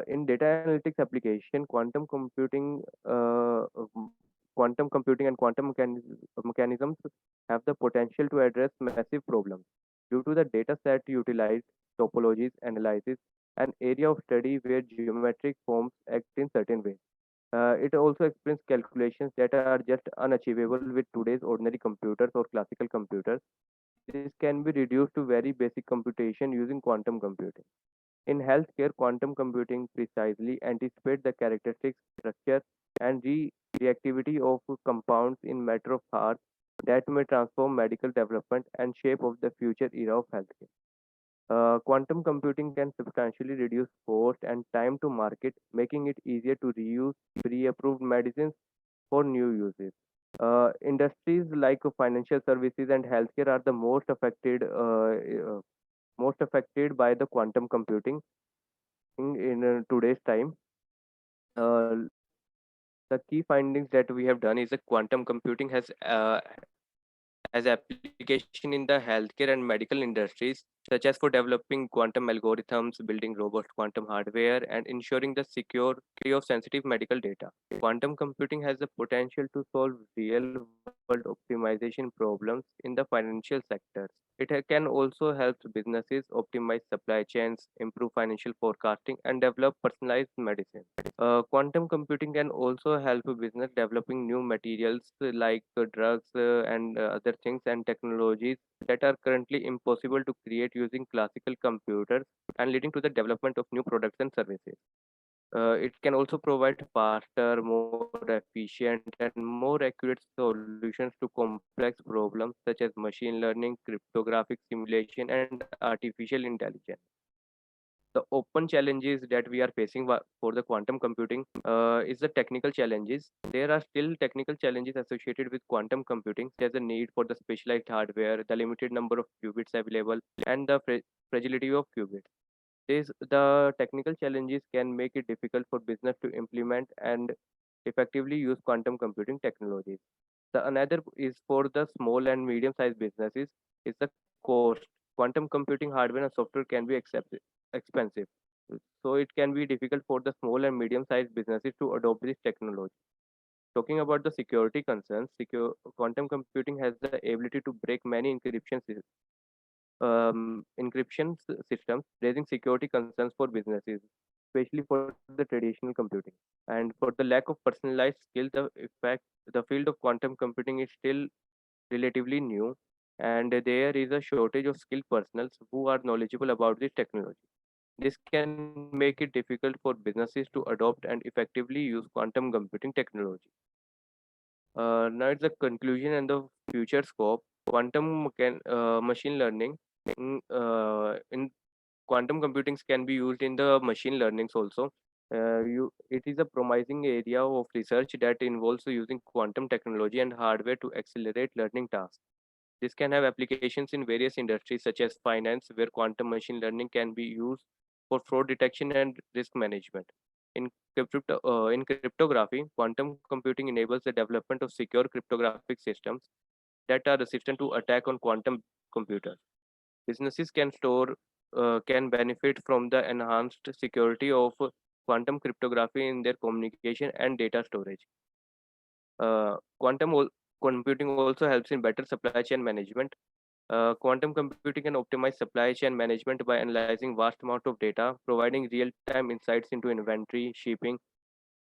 G: In data analytics application, quantum computing and mechanisms have the potential to address massive problems. Due to the data set utilized, topologies, analysis, an area of study where geometric forms act in certain ways. It also explains calculations that are just unachievable with today's ordinary computers or classical computers. This can be reduced to very basic computation using quantum computing. In healthcare, quantum computing precisely anticipates the characteristics, structure, and reactivity of compounds in matter of hours that may transform medical development and shape of the future era of healthcare. Quantum computing can substantially reduce cost and time to market, making it easier to reuse pre-approved medicines for new uses. Industries like financial services and healthcare are the most affected by the quantum computing in today's time. Uh, the key findings that we have done is that quantum computing has application in the healthcare and medical industries, such as for developing quantum algorithms, building robust quantum hardware, and ensuring the security of sensitive medical data. Quantum computing has the potential to solve real world optimization problems in the financial sector. Can also help businesses optimize supply chains, improve financial forecasting, and develop personalized medicine. Quantum computing can also help a business developing new materials like drugs and other things and technologies that are currently impossible to create using classical computers and leading to the development of new products and services. It can also provide faster, more efficient, and more accurate solutions to complex problems such as machine learning, cryptographic simulation, and artificial intelligence. The open challenges that we are facing for the quantum computing is the technical challenges. There are still technical challenges associated with quantum computing. There's a need for the specialized hardware, the limited number of qubits available, and the fragility of qubits. The technical challenges can make it difficult for business to implement and effectively use quantum computing technologies. The another is for the small and medium-sized businesses is the cost. Quantum computing hardware and software can be expensive. So it can be difficult for the small and medium-sized businesses to adopt this technology. Talking about the security concerns, quantum computing has the ability to break many systems, raising security concerns for businesses, especially for the traditional computing. And for the lack of personalized skill, the field of quantum computing is still relatively new, and there is a shortage of skilled personnel who are knowledgeable about this technology. This can make it difficult for businesses to adopt and effectively use quantum computing technology. Now it's the conclusion and the future scope. Machine learning in quantum computings can be used in the machine learnings also. It is a promising area of research that involves using quantum technology and hardware to accelerate learning tasks. This can have applications in various industries such as finance, where quantum machine learning can be used for fraud detection and risk management. In cryptography, quantum computing enables the development of secure cryptographic systems that are resistant to attack on quantum computers. Businesses can benefit from the enhanced security of quantum cryptography in their communication and data storage. Computing also helps in better supply chain management. Quantum computing can optimize supply chain management by analyzing vast amount of data, providing real-time insights into inventory, shipping,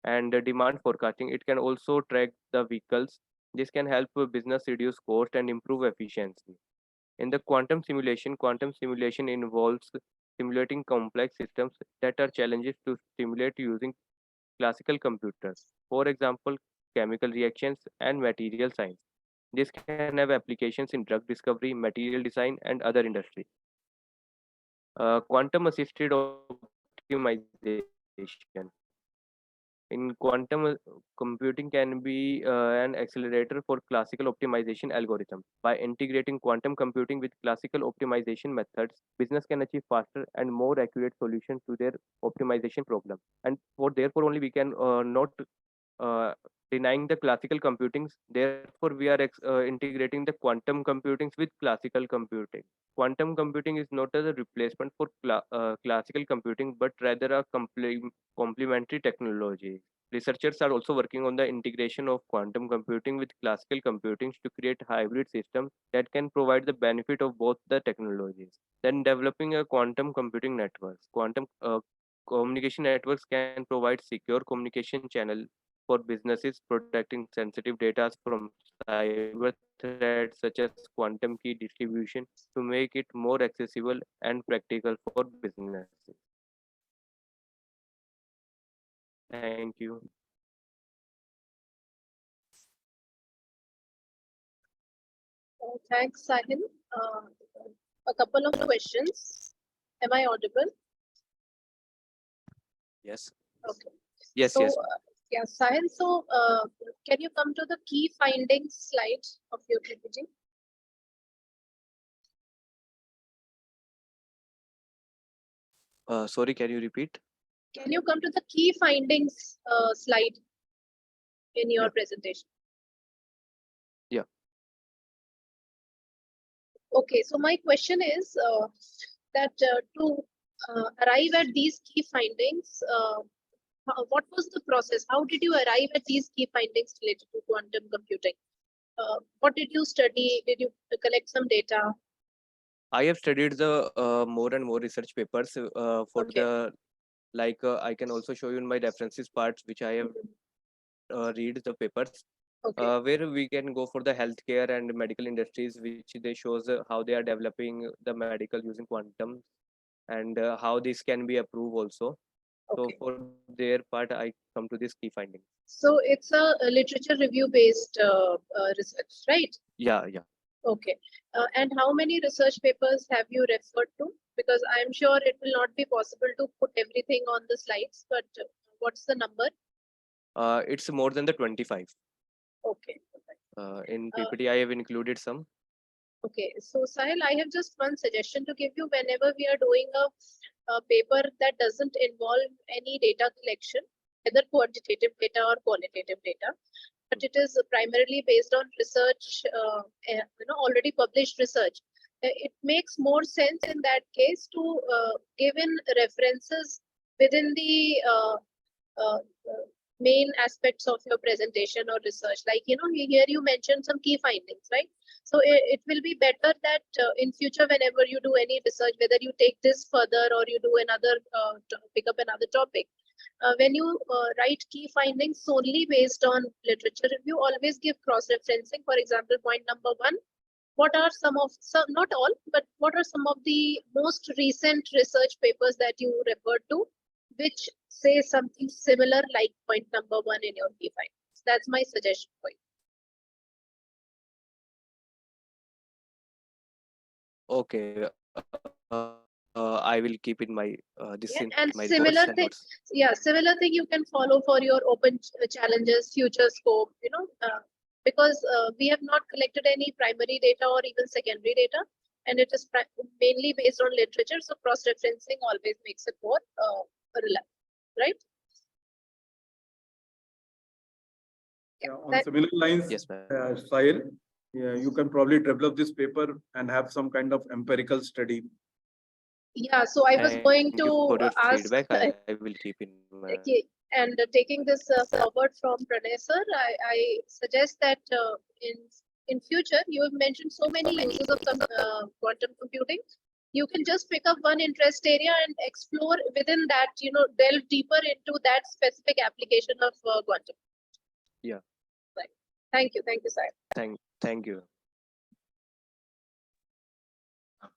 G: and demand forecasting. It can also track the vehicles. This can help a business reduce cost and improve efficiency. In the quantum simulation involves simulating complex systems that are challenges to simulate using classical computers. For example, chemical reactions and material science. This can have applications in drug discovery, material design, and other industries. Quantum assisted optimization. In computing can be an accelerator for classical optimization algorithms. By integrating quantum computing with classical optimization methods, business can achieve faster and more accurate solutions to their optimization problem. And for therefore only we can not uh, denying the classical computings. Therefore, we are integrating the quantum computings with classical computing. Quantum computing is not as a replacement for classical computing, but rather a complementary technology. Researchers are also working on the integration of quantum computing with classical computing to create hybrid systems that can provide the benefit of both the technologies. Then developing a quantum computing networks. Quantum communication networks can provide secure communication channel for businesses, protecting sensitive data from cyber threats such as quantum key distribution to make it more accessible and practical for businesses. Thank you.
C: Thanks, Sahil. A couple of questions. Am I audible?
G: Yes.
C: Okay.
G: Yes.
C: So,
G: Yes.
C: yeah, Sahil, so can you come to the key findings slide of your PPT?
G: Sorry. Can you repeat?
C: Can you come to the key findings slide in your presentation?
G: Yeah.
C: Okay, so my question is that to arrive at these key findings, what was the process? How did you arrive at these key findings related to quantum computing? What did you study? Did you collect some data?
G: I have studied the more and more research papers for
C: Okay.
G: the I can also show you in my references parts which I have read the papers
C: Okay.
G: where we can go for the healthcare and medical industries which they shows how they are developing the medical using quantum and how this can be approved also.
C: Okay.
G: So for their part I come to this key finding.
C: So it's a literature review based research, right?
G: Yeah.
C: Okay. And how many research papers have you referred to? Because I'm sure it will not be possible to put everything on the slides, but what's the number?
G: It's more than the 25.
C: Okay.
G: In PPT I have included some.
C: Okay. So Sahil, I have just one suggestion to give you. Whenever we are doing a paper that doesn't involve any data collection, either quantitative data or qualitative data, but it is primarily based on research, already published research. It makes more sense in that case to give in references within the main aspects of your presentation or research. Like, here you mentioned some key findings, right? So it will be better that in future, whenever you do any research, whether you take this further or you do another, pick up another topic, when you write key findings solely based on literature review, always give cross-referencing. For example, point number 1, what are some, not all, but what are some of the most recent research papers that you refer to, which say something similar like point number 1 in your key findings? That's my suggestion for you.
G: Okay. I will keep in my this
C: Yeah,
G: in
C: and
G: my
C: similar
G: reports and
C: thing,
G: notes.
C: similar thing you can follow for your open challenges, future scope, because we have not collected any primary data or even secondary data, and it is mainly based on literature. So cross-referencing always makes it more relevant, right?
A: Yeah, on similar lines,
G: Yes, ma'am.
A: Sahil, yeah, you can probably develop this paper and have some kind of empirical study.
C: Yeah, so I was going
G: Thank you for
C: to
G: your
C: ask,
G: feedback. I will keep in my
C: okay, and taking this forward from Pranay sir, I suggest that in future, you have mentioned so many uses of quantum computing. You can just pick up one interest area and explore within that, delve deeper into that specific application of quantum.
G: Yeah.
C: Right. Thank you, sir.
G: Thank you.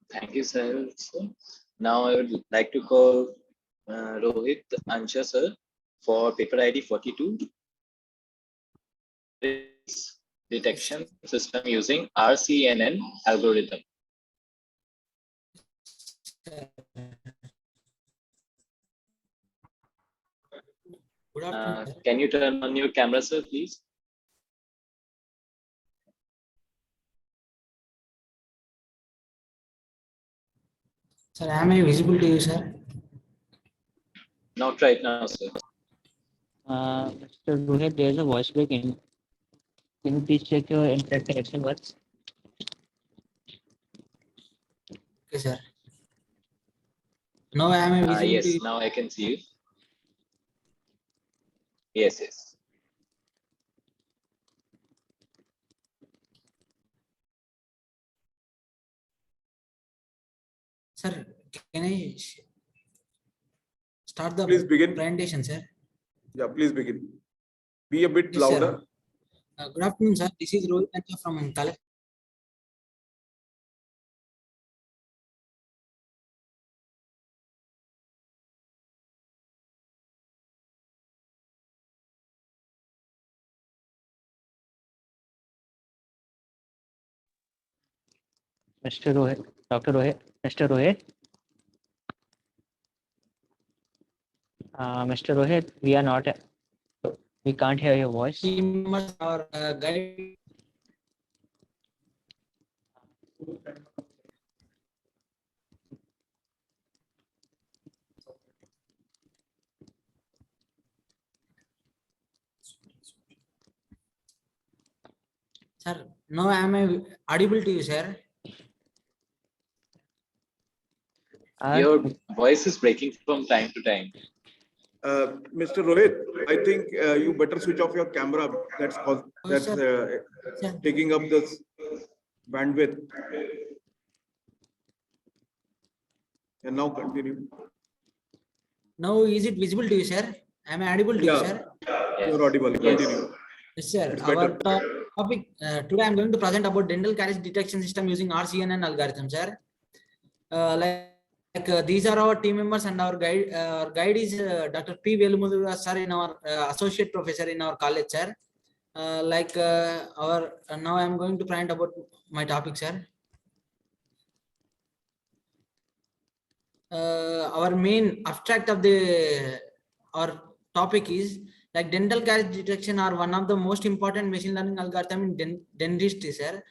E: Thank you, sir. Now I would like to call Rohit Ansha sir for paper ID 42. Detection system using RCNN algorithm.
H: Good afternoon.
E: Can you turn on your camera, sir, please?
H: Sir, am I visible to you, sir?
E: Not right now, sir.
B: Mr. Rohit, there's a voice break in. Can you please check your internet connection works?
H: Okay, sir. Now am I visible to
E: Yes,
H: you?
E: now I can see you. Yes, yes.
H: Sir, can I start the
A: Please begin.
H: presentation, sir?
A: Yeah, please begin. Be a bit
H: Yes,
A: louder.
H: sir. Good afternoon, sir. This is Rohit Ansha from College.
B: Mr. Rohit, Dr. Rohit, Mr. Rohit. Mr. Rohit, we can't hear your voice.
H: Team members are guide. Sir, now am I audible to you, sir?
E: Your voice is breaking from time to time.
A: Mr. Rohit, I think you better switch off your camera. That's taking up this bandwidth. And now continue.
H: Now is it visible to you, sir? Am I audible to you, sir?
E: Yes.
A: You're audible.
E: Yes.
A: Continue.
H: Yes, sir.
A: It's
H: Our
A: better.
H: topic today I'm going to present about dental caries detection system using RCNN algorithm, sir. These are our team members and our guide. Our guide is Dr. P. Velumudura, sir, in our associate professor in our college, sir. Now I'm going to present about my topic, sir. Our main abstract of our topic is like dental caries detection are one of the most important machine learning algorithm in dentistry, sir.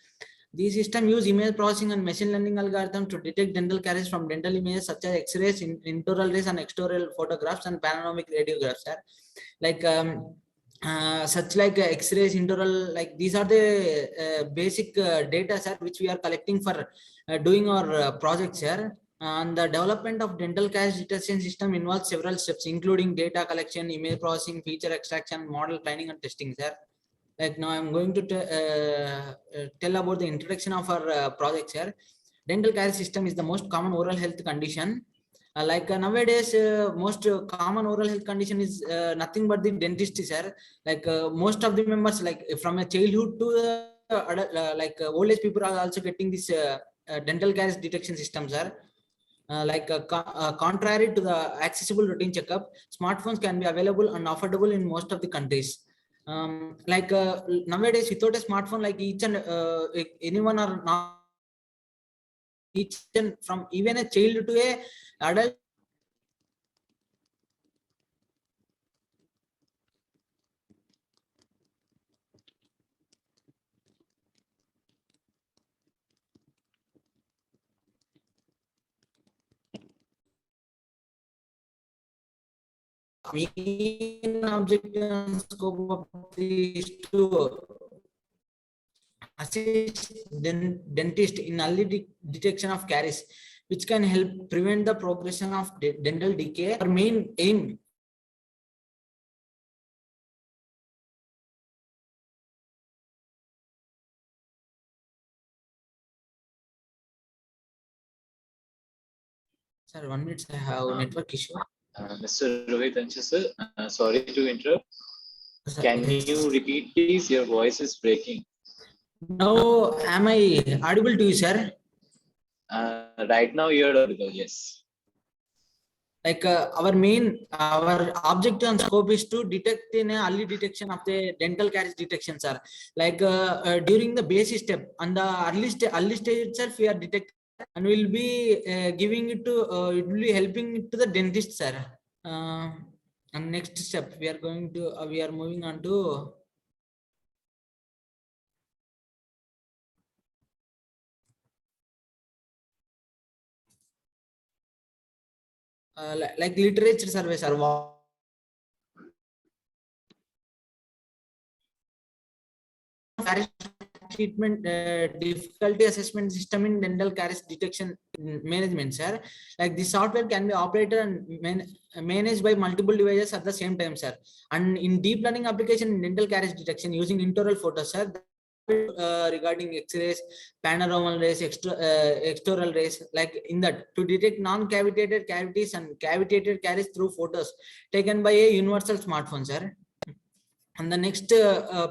H: These systems use image processing and machine learning algorithm to detect dental caries from dental images such as X-rays, intraoral rays, and extraoral photographs and panoramic radiographs. Sir. Like such like X-rays, intraoral, like these are the basic data, sir, which we are collecting for doing our projects here. And the development of dental caries detection system involves several steps, including data collection, image processing, feature extraction, model training, and testing, sir. Like now I'm going to tell about the introduction of our projects here. Dental caries system is the most common oral health condition. Nowadays, most common oral health condition is nothing but the dentist, sir. Like most of the members, like from a childhood to old age people are also getting this dental caries detection system, sir. Contrary to the accessible routine checkup, smartphones can be available and affordable in most of the countries. Nowadays, without a smartphone, like each and anyone are not, each and from even a child to a adult. Main objective and scope of is to assist dentist in early detection of caries, which can help prevent the progression of dental decay. Our main aim sir, 1 minute, I have network issue.
E: Mr. Rohit Anshu, sir, sorry to interrupt.
H: Sir,
E: Can you repeat, please? Your voice is breaking.
H: now, am I audible to you, sir?
E: Right now, you're audible, yes.
H: Like our objective and scope is to detect in a early detection of the dental caries detection, sir. Like during the basic step and the early stage itself, we are detecting and will be giving it to it will be helping it to the dentist, sir. And next step we are going to we are moving on to like literature survey, sir. Caries treatment difficulty assessment system in dental caries detection management, sir. Like this software can be operated and managed by multiple devices at the same time, sir. And in deep learning application in dental caries detection using intraoral photos, sir, regarding X-rays, panoramal rays, extraoral rays, like in that to detect non-cavitated cavities and cavitated caries through photos taken by a universal smartphone, sir. And the next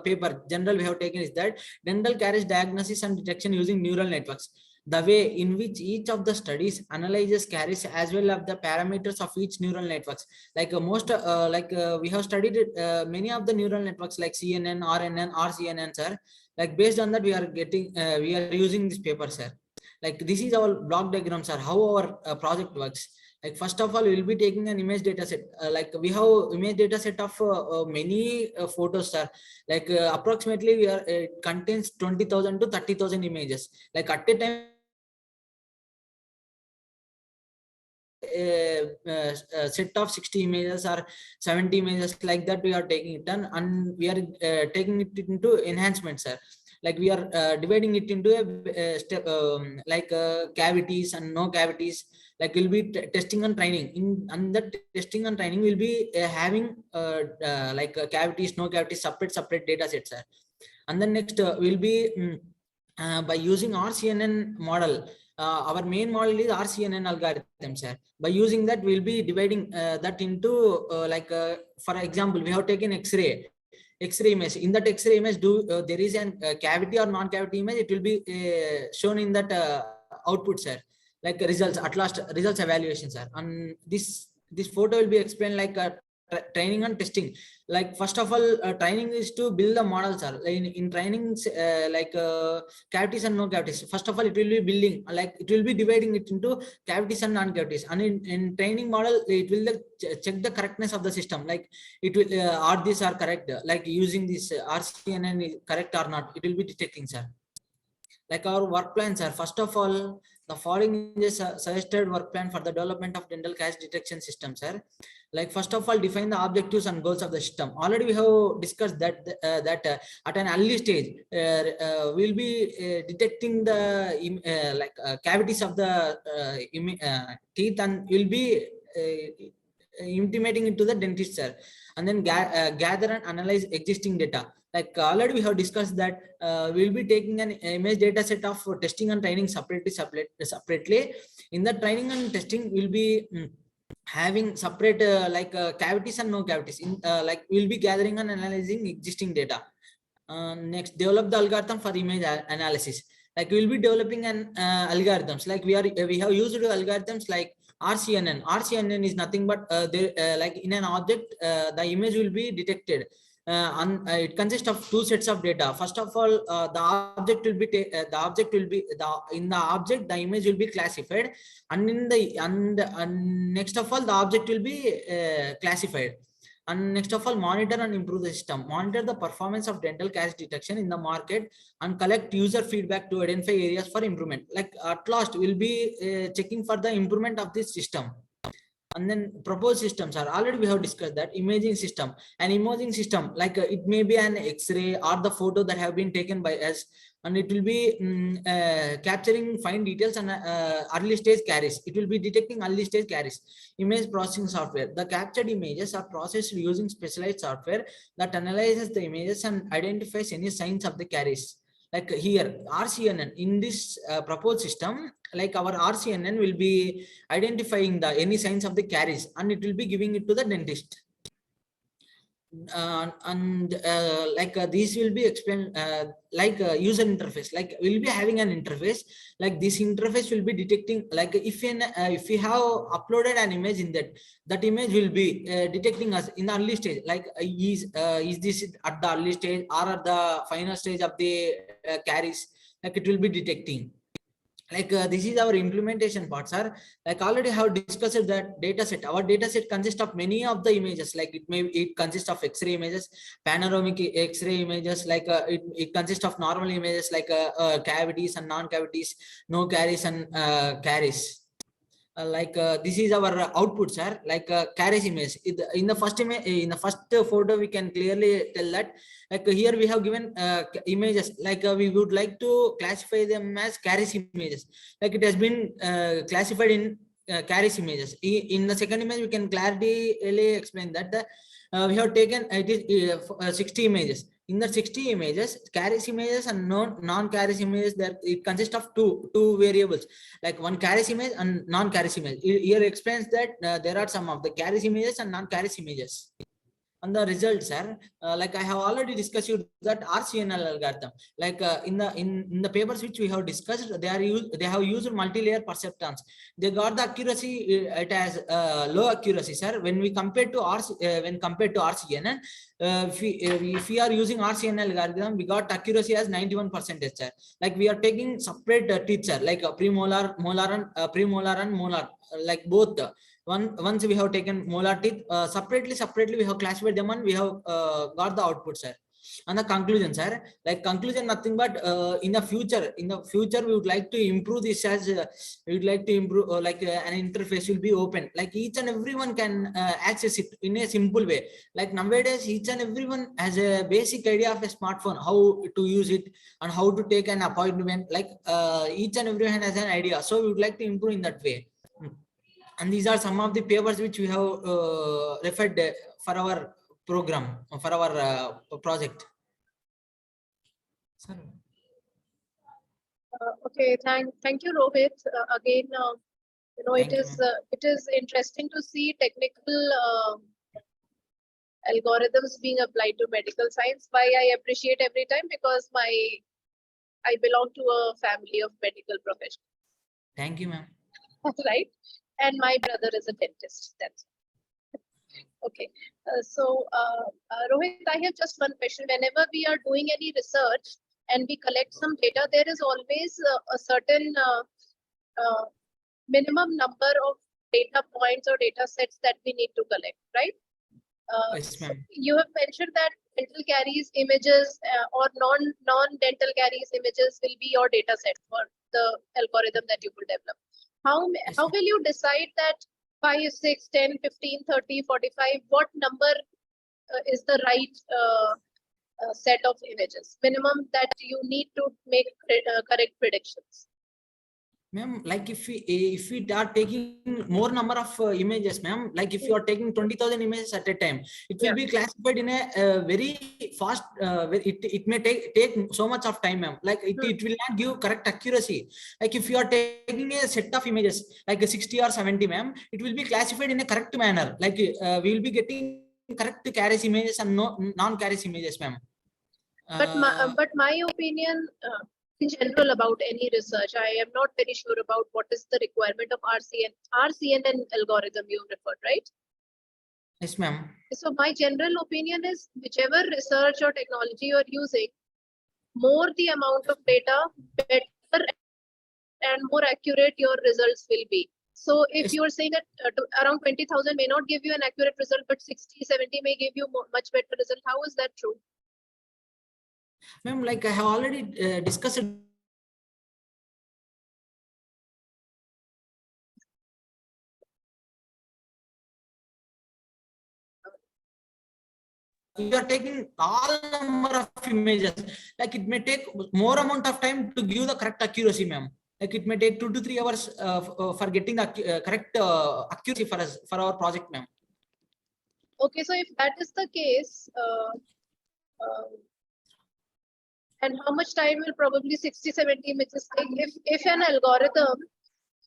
H: paper general we have taken is that dental caries diagnosis and detection using neural networks. The way in which each of the studies analyzes caries as well as the parameters of each neural networks. Like we have studied many of the neural networks like CNN, RNN, RCNN, sir. Like based on that, we are getting we are using this paper, sir. Like this is our block diagram, sir. How our project works. Like first of all, we will be taking an image data set. Like we have image data set of many photos, sir. Like approximately we are it contains 20,000 to 30,000 images. Like at a time, a set of 60 images or 70 images, like that we are taking it and we are taking it into enhancement, sir. Like we are dividing it into a step cavities and no cavities. Like we'll be testing and training and that testing and training will be having cavities, no cavities, separate data sets, sir. And then next we'll be by using RCNN model. Our main model is RCNN algorithm, sir. By using that, we'll be dividing that into for example, we have taken X-ray image. In that X-ray image, there is a cavity or non-cavity image, it will be shown in that output, sir. Like results at last, results evaluation, sir. And this photo will be explained like training and testing. Like first of all, training is to build the models, sir. In training, cavities and no cavities. First of all, it will be building, like it will be dividing it into cavities and non-cavities. And in training model, it will check the correctness of the system. Like it will are these are correct. Like using this RCNN is correct or not, it will be detecting, sir. Like our work plans are, first of all, the following is a suggested work plan for the development of dental caries detection system, sir. Like first of all, define the objectives and goals of the system. Already we have discussed that at an early stage, we'll be detecting the cavities of the teeth, and will be intimating it to the dentist, sir. And then gather and analyze existing data. Like already we have discussed that we'll be taking an image data set of testing and training separately. In the training and testing, we'll be having separate cavities and no cavities. Like we'll be gathering and analyzing existing data. Next, develop the algorithm for image analysis. Like we'll be developing an algorithms. Like we have used algorithms like RCNN. RCNN is nothing but like in an object, the image will be detected. It consists of two sets of data. First of all, the object will be in the object, the image will be classified, and in the next of all, the object will be classified. And next of all, monitor and improve the system. Monitor the performance of dental caries detection in the market and collect user feedback to identify areas for improvement. Like at last, we'll be checking for the improvement of this system. And then proposed systems are, already we have discussed that imaging system. An imaging system, like it may be an X-ray or the photo that have been taken by us, and it will be capturing fine details and early stage caries. It will be detecting early stage caries. Image processing software. The captured images are processed using specialized software that analyzes the images and identifies any signs of the caries. Like here, RCNN, in this proposed system, like our RCNN will be identifying the any signs of the caries, and it will be giving it to the dentist. These will be explained user interface. Like we'll be having an interface. Like this interface will be detecting, like if we have uploaded an image in that image will be detecting us in the early stage. Like is this at the early stage or at the final stage of the caries? Like it will be detecting. Like this is our implementation part, sir. Like already have discussed that data set. Our data set consists of many of the images. Like it consists of X-ray images, panoramic X-ray images. Like it consists of normal images like cavities and non-cavities, no caries and caries. This is our output, sir. Like caries image. In the first image, in the first photo, we can clearly tell that. Like here we have given images. Like we would like to classify them as caries images. Like it has been classified in caries images. In the second image, we can clearly explain that we have taken it is 60 images. In the 60 images, caries images and non-caries images, that it consists of two variables, like one caries image and non-caries image. Here explains that there are some of the caries images and non-caries images. And the results are like I have already discussed you that RCNL algorithm. Like in the papers which we have discussed, they have used multi-layer perceptrons. They got the accuracy it has low accuracy, sir. When we compare to RCNN, if we are using RCNL algorithm, we got accuracy as 91%, sir. Like we are taking separate teeth, sir, like premolar, molar, and molar, like both. Once we have taken molar teeth separately we have classified them and we have got the output, sir. And the conclusion, sir, like conclusion nothing but in the future we would like to improve this as we would like to improve an interface will be open, like each and everyone can access it in a simple way. Like nowadays each and everyone has a basic idea of a smartphone, how to use it and how to take an appointment. Like each and everyone has an idea, so we would like to improve in that way. And these are some of the papers which we have referred for our program, for our project.
C: Okay, thank you, Rohit. Again,
H: Thank you,
C: it is interesting to see technical algorithms being applied to medical science. Why I appreciate every time, because I belong to a family of medical professionals.
H: Thank you, ma'am.
C: Right, and my brother is a dentist. That's okay. Rohit, I have just one question. Whenever we are doing any research and we collect some data, there is always a certain minimum number of data points or data sets that we need to collect, right?
H: Yes, ma'am.
C: You have mentioned that dental caries images or non-dental caries images will be your data set for the algorithm that you will develop. How
H: Yes,
C: how
H: ma'am.
C: will you decide that 5, 6, 10, 15, 30, 45, what number is the right set of images minimum that you need to make correct predictions?
H: Ma'am, like if we are taking more number of images, ma'am, like if you are taking 20,000 images at a time, it will be classified in a very fast. It may take so much of time, ma'am. Like it will not give correct accuracy. Like if you are taking a set of images, like a 60 or 70, ma'am, it will be classified in a correct manner. Like we will be getting correct caries images and no non-caries images, ma'am.
C: But my opinion in general about any research, I am not very sure about what is the requirement of RCNN algorithm you referred, right?
H: Yes, ma'am.
C: So my general opinion is whichever research or technology you are using, more the amount of data, better and more accurate your results will be. So if
H: Yes.
C: you are saying that around 20,000 may not give you an accurate result, but 60, 70 may give you much better result, how is that true?
H: Ma'am, like I have already discussed. You are taking all number of images, like it may take more amount of time to give the correct accuracy, ma'am. Like it may take 2 to 3 hours for getting the correct accuracy for us for our project, ma'am.
C: Okay, so if that is the case, and how much time will probably 60, 70 images take? If an algorithm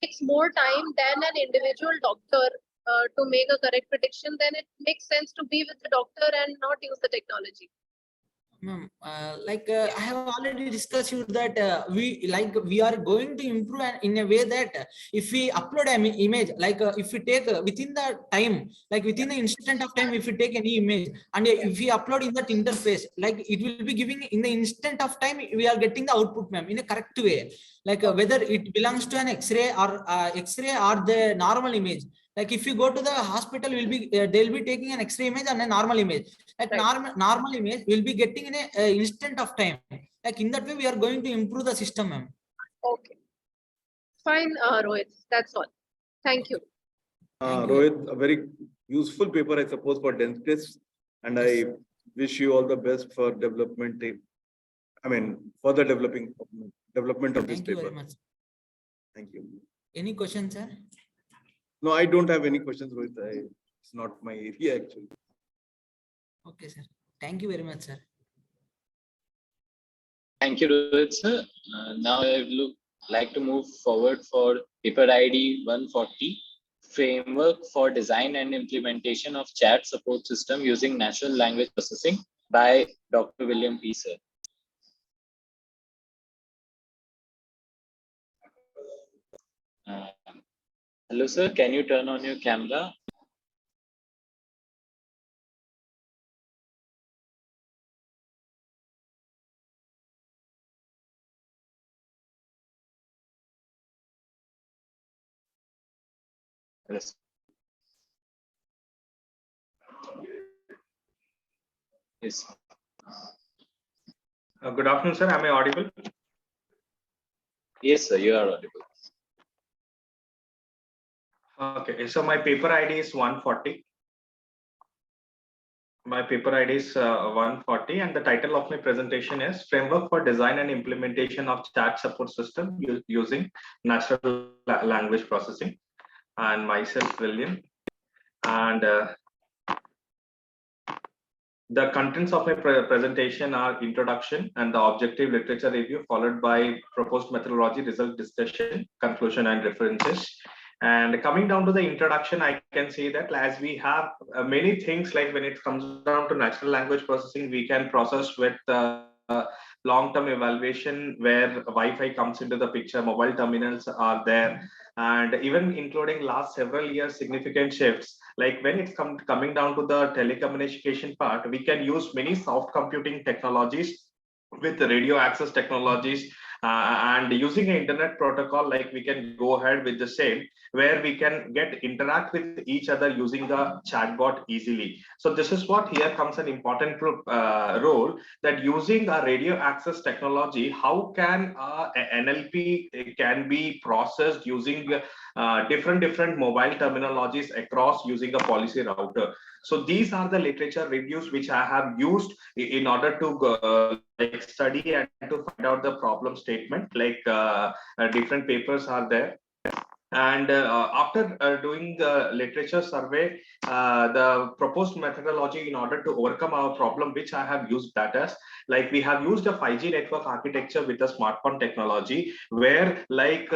C: takes more time than an individual doctor to make a correct prediction, then it makes sense to be with the doctor and not use the technology.
H: Ma'am, I have already discussed you that we are going to improve in a way that if we upload an image, if we take within the time, like within the instant of time, if we take any image and if we upload in that interface, like it will be giving in the instant of time, we are getting the output, ma'am, in a correct way. Like whether it belongs to an X-ray or the normal image. Like if you go to the hospital, they'll be taking an X-ray image and a normal image. Like normal image will be getting in a instant of time. Like in that way, we are going to improve the system, ma'am.
C: Okay, fine, Rohit. That's all. Thank you.
H: Thank you.
A: Rohit, a very useful paper, I suppose, for dentists, and I wish you all the best for development. I mean, for the development of this
H: Thank you
A: paper.
H: very much.
A: Thank you.
H: Any questions, sir?
A: No, I don't have any questions, Rohit. It's not my area actually.
H: Okay, sir. Thank you very much, sir.
E: Thank you, Rohit, sir. Now I would like to move forward for paper ID 140, Framework for Design and Implementation of Chat Support System using Natural Language Processing by Dr. William P. Sir. Hello, sir. Can you turn on your camera? Yes. Yes.
I: Good afternoon, sir. Am I audible?
E: Yes, sir. You are audible.
I: Okay. So my paper ID is 140. My paper ID is 140, and the title of my presentation is Framework for Design and Implementation of Chat Support System using Natural Language Processing. And myself, William. And the contents of my presentation are introduction and the objective literature review, followed by proposed methodology, result discussion, conclusion, and references. And coming down to the introduction, I can say that as we have many things, like when it comes down to natural language processing, we can process with long-term evaluation where Wi-Fi comes into the picture, mobile terminals are there, and even including last several years significant shifts. Like when it's coming down to the telecommunication part, we can use many soft computing technologies with the radio access technologies and using an internet protocol, like we can go ahead with the same, where we can interact with each other using the chatbot easily. So this is what here comes an important role, that using a radio access technology, how can NLP can be processed using different mobile terminologies across using a policy router. So these are the literature reviews which I have used in order to like study and to find out the problem statement. Like different papers are there. And after doing the literature survey, the proposed methodology in order to overcome our problem, which I have used that as, like we have used a 5G network architecture with a smartphone technology, where like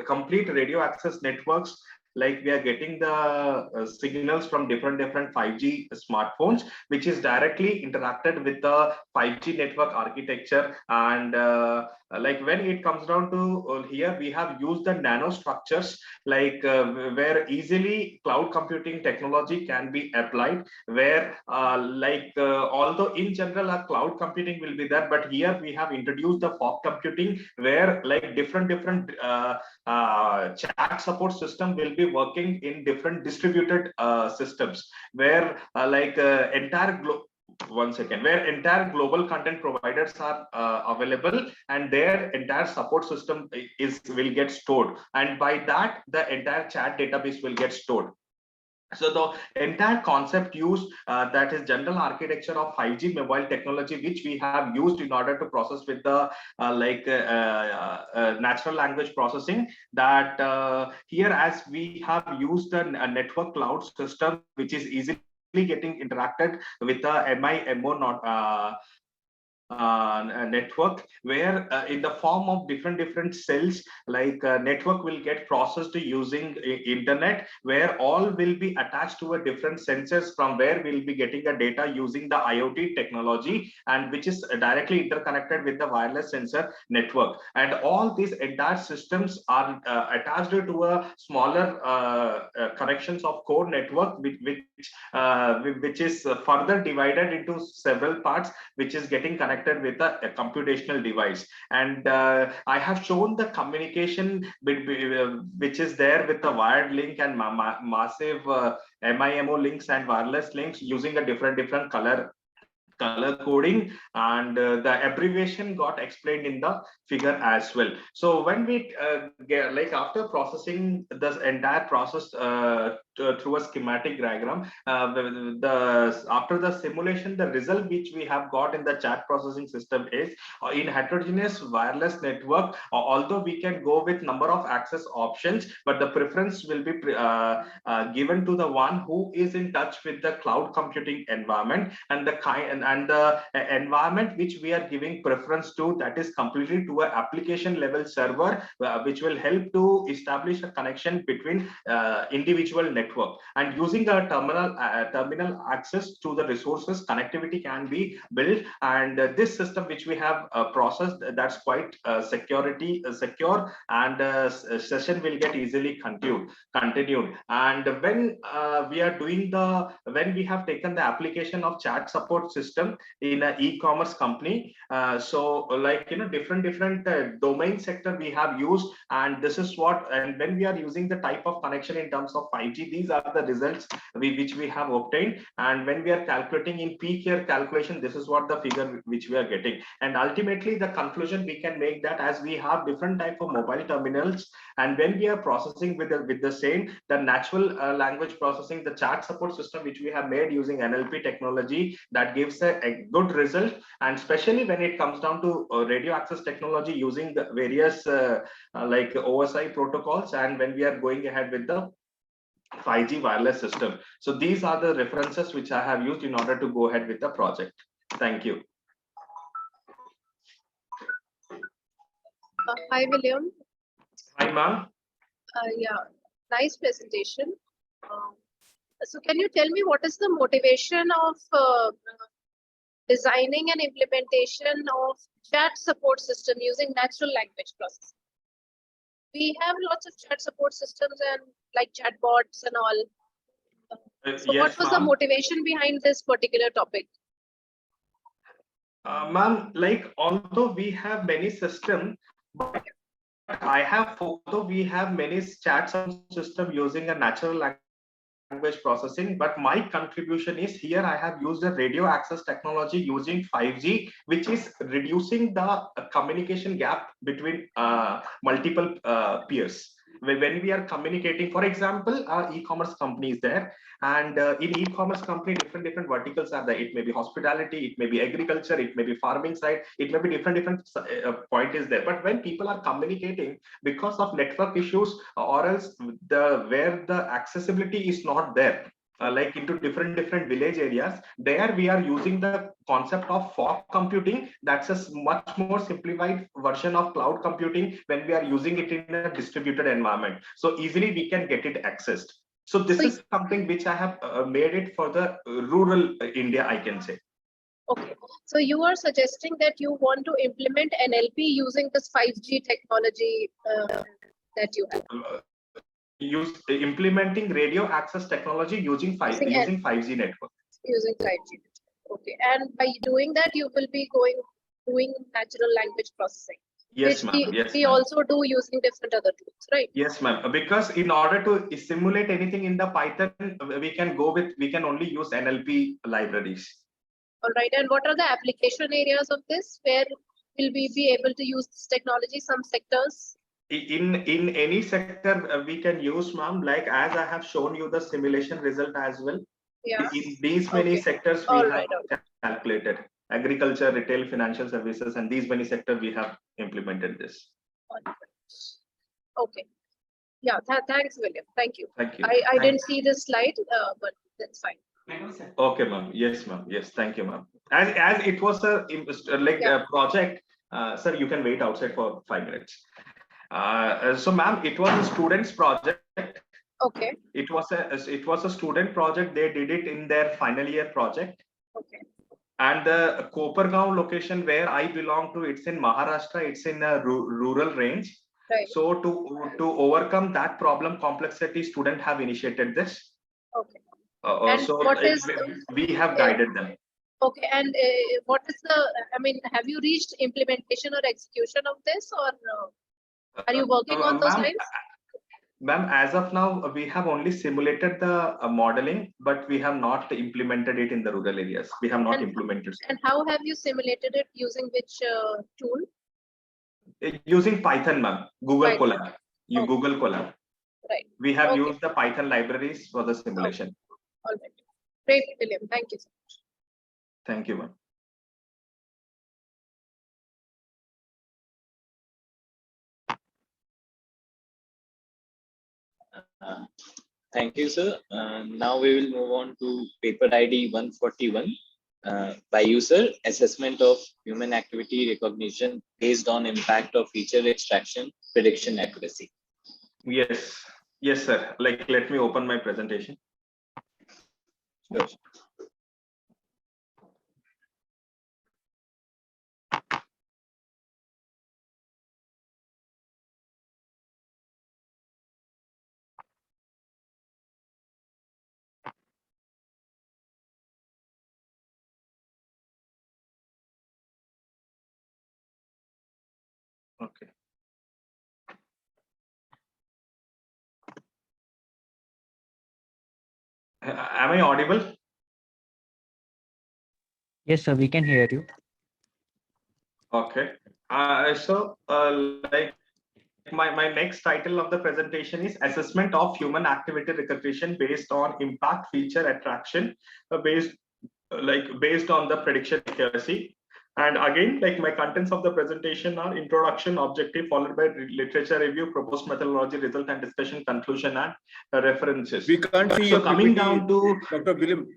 I: complete radio access networks, like we are getting the signals from different 5G smartphones, which is directly interacted with the 5G network architecture. And like when it comes down to here, we have used the nanostructures, like where easily cloud computing technology can be applied, where although in general a cloud computing will be there, but here we have introduced the fog computing, where like different chat support system will be working in different distributed systems, where where entire global content providers are available, and their entire support system will get stored, and by that the entire chat database will get stored. So the entire concept used, that is general architecture of 5G mobile technology, which we have used in order to process with the natural language processing, that here, as we have used a network cloud system, which is easily getting interacted with the MIMO network, where in the form of different cells, like network will get processed using internet, where all will be attached to a different sensors, from where we'll be getting the data using the IoT technology, and which is directly interconnected with the wireless sensor network. And all these entire systems are attached to a smaller connections of core network, which is further divided into several parts, which is getting connected with a computational device. And I have shown the communication which is there with the wired link and massive MIMO links and wireless links, using a different color coding, and the abbreviation got explained in the figure as well. So when we get, like after processing this entire process through a schematic diagram, after the simulation, the result which we have got in the chat processing system is in heterogeneous wireless network, although we can go with number of access options, but the preference will be given to the one who is in touch with the cloud computing environment, and the the environment which we are giving preference to, that is completely to an application level server, which will help to establish a connection between individual network. And using a terminal access to the resources, connectivity can be built, and this system which we have processed, that's quite secure, and session will get easily continued. And when when we have taken the application of chat support system in an e-commerce company, so like different domain sector we have used, and this is what, and when we are using the type of connection in terms of 5G, these are the results which we have obtained. And when we are calculating in peak year calculation, this is what the figure which we are getting. And ultimately the conclusion we can make, that as we have different type of mobile terminals, and when we are processing with the same, the natural language processing, the chat support system which we have made using NLP technology, that gives a good result. And especially when it comes down to radio access technology using the various like OSI protocols, and when we are going ahead with the 5G wireless system. So these are the references which I have used in order to go ahead with the project. Thank you.
C: Hi, William.
I: Hi, ma'am.
C: Yeah, nice presentation. So can you tell me what is the motivation of designing and implementation of chat support system using natural language processing? We have lots of chat support systems and like chatbots and all. So
I: Yes,
C: what was the motivation behind this particular topic?
I: Ma'am, like although we have many systems, but although we have many chat system using a natural language processing, but my contribution is here I have used a radio access technology using 5G, which is reducing the communication gap between multiple peers. When we are communicating, for example, e-commerce company is there, and in e-commerce company, different verticals are there. It may be hospitality, it may be agriculture, it may be farming side, it may be different point is there. But when people are communicating, because of network issues or else the where the accessibility is not there, like into different village areas, there we are using the concept of fog computing. That's a much more simplified version of cloud computing when we are using it in a distributed environment, so easily we can get it accessed. So this
C: So,
I: is something which I have made it for the rural India, I can say.
C: okay, so you are suggesting that you want to implement NLP using this 5G technology that you have.
I: Implementing radio access technology using
C: Using
I: 5G network.
C: Using 5G. Okay, and by doing that, you will be doing natural language processing,
I: Yes,
C: which
I: ma'am. Yes,
C: we
I: ma'am.
C: also do using different other tools, right?
I: Yes, ma'am. Because in order to simulate anything in the Python, we can only use NLP libraries.
C: All right, and what are the application areas of this? Where will we be able to use this technology? Some sectors?
I: In any sector we can use, ma'am, like as I have shown you the simulation result as well.
C: Yeah.
I: In these many sectors we
C: All
I: have
C: right.
I: calculated agriculture, retail, financial services, and these many sectors we have implemented this.
C: Okay. Yeah, thanks, William. Thank you.
I: Thank you.
C: I didn't see this slide, but that's fine.
I: Okay, ma'am. Yes, ma'am. Yes, thank you, ma'am. As it was a a project, sir, you can wait outside for 5 minutes. So, ma'am, it was a student's project.
C: Okay.
I: It was a student project. They did it in their final year project.
C: Okay.
I: And the Kopargaon location where I belong to, it's in Maharashtra. It's in a rural range.
C: Right.
I: So to overcome that problem complexity, students have initiated this.
C: Okay. And
I: so
C: what is
I: we have guided them.
C: Okay, and what is the? I mean, have you reached implementation or execution of this, or are you working on those lines?
I: Ma'am, as of now, we have only simulated the modeling, but we have not implemented it in the rural areas. We have not implemented.
C: And how have you simulated it? Using which tool?
I: Using Python, ma'am. Google Colab. Google Colab.
C: Right.
I: We have used the Python libraries for the simulation.
C: Okay. All right. Great, William. Thank you so much.
I: Thank you, ma'am.
E: Thank you, sir. Now we will move on to paper ID 141 by user assessment of human activity recognition based on impact of feature extraction prediction accuracy.
I: Yes, yes, sir. Like, let me open my presentation.
E: Sure.
I: Okay. Am I audible?
B: Yes, sir, we can hear you.
I: Okay. So, like my next title of the presentation is Assessment of Human Activity Recognition based on Impact Feature Attraction, based on the prediction accuracy. And again, like my contents of the presentation are introduction, objective, followed by literature review, proposed methodology, result and discussion, conclusion, and references.
A: We can't see
I: so
A: your
I: coming
A: PPT,
I: down to
A: Dr. William.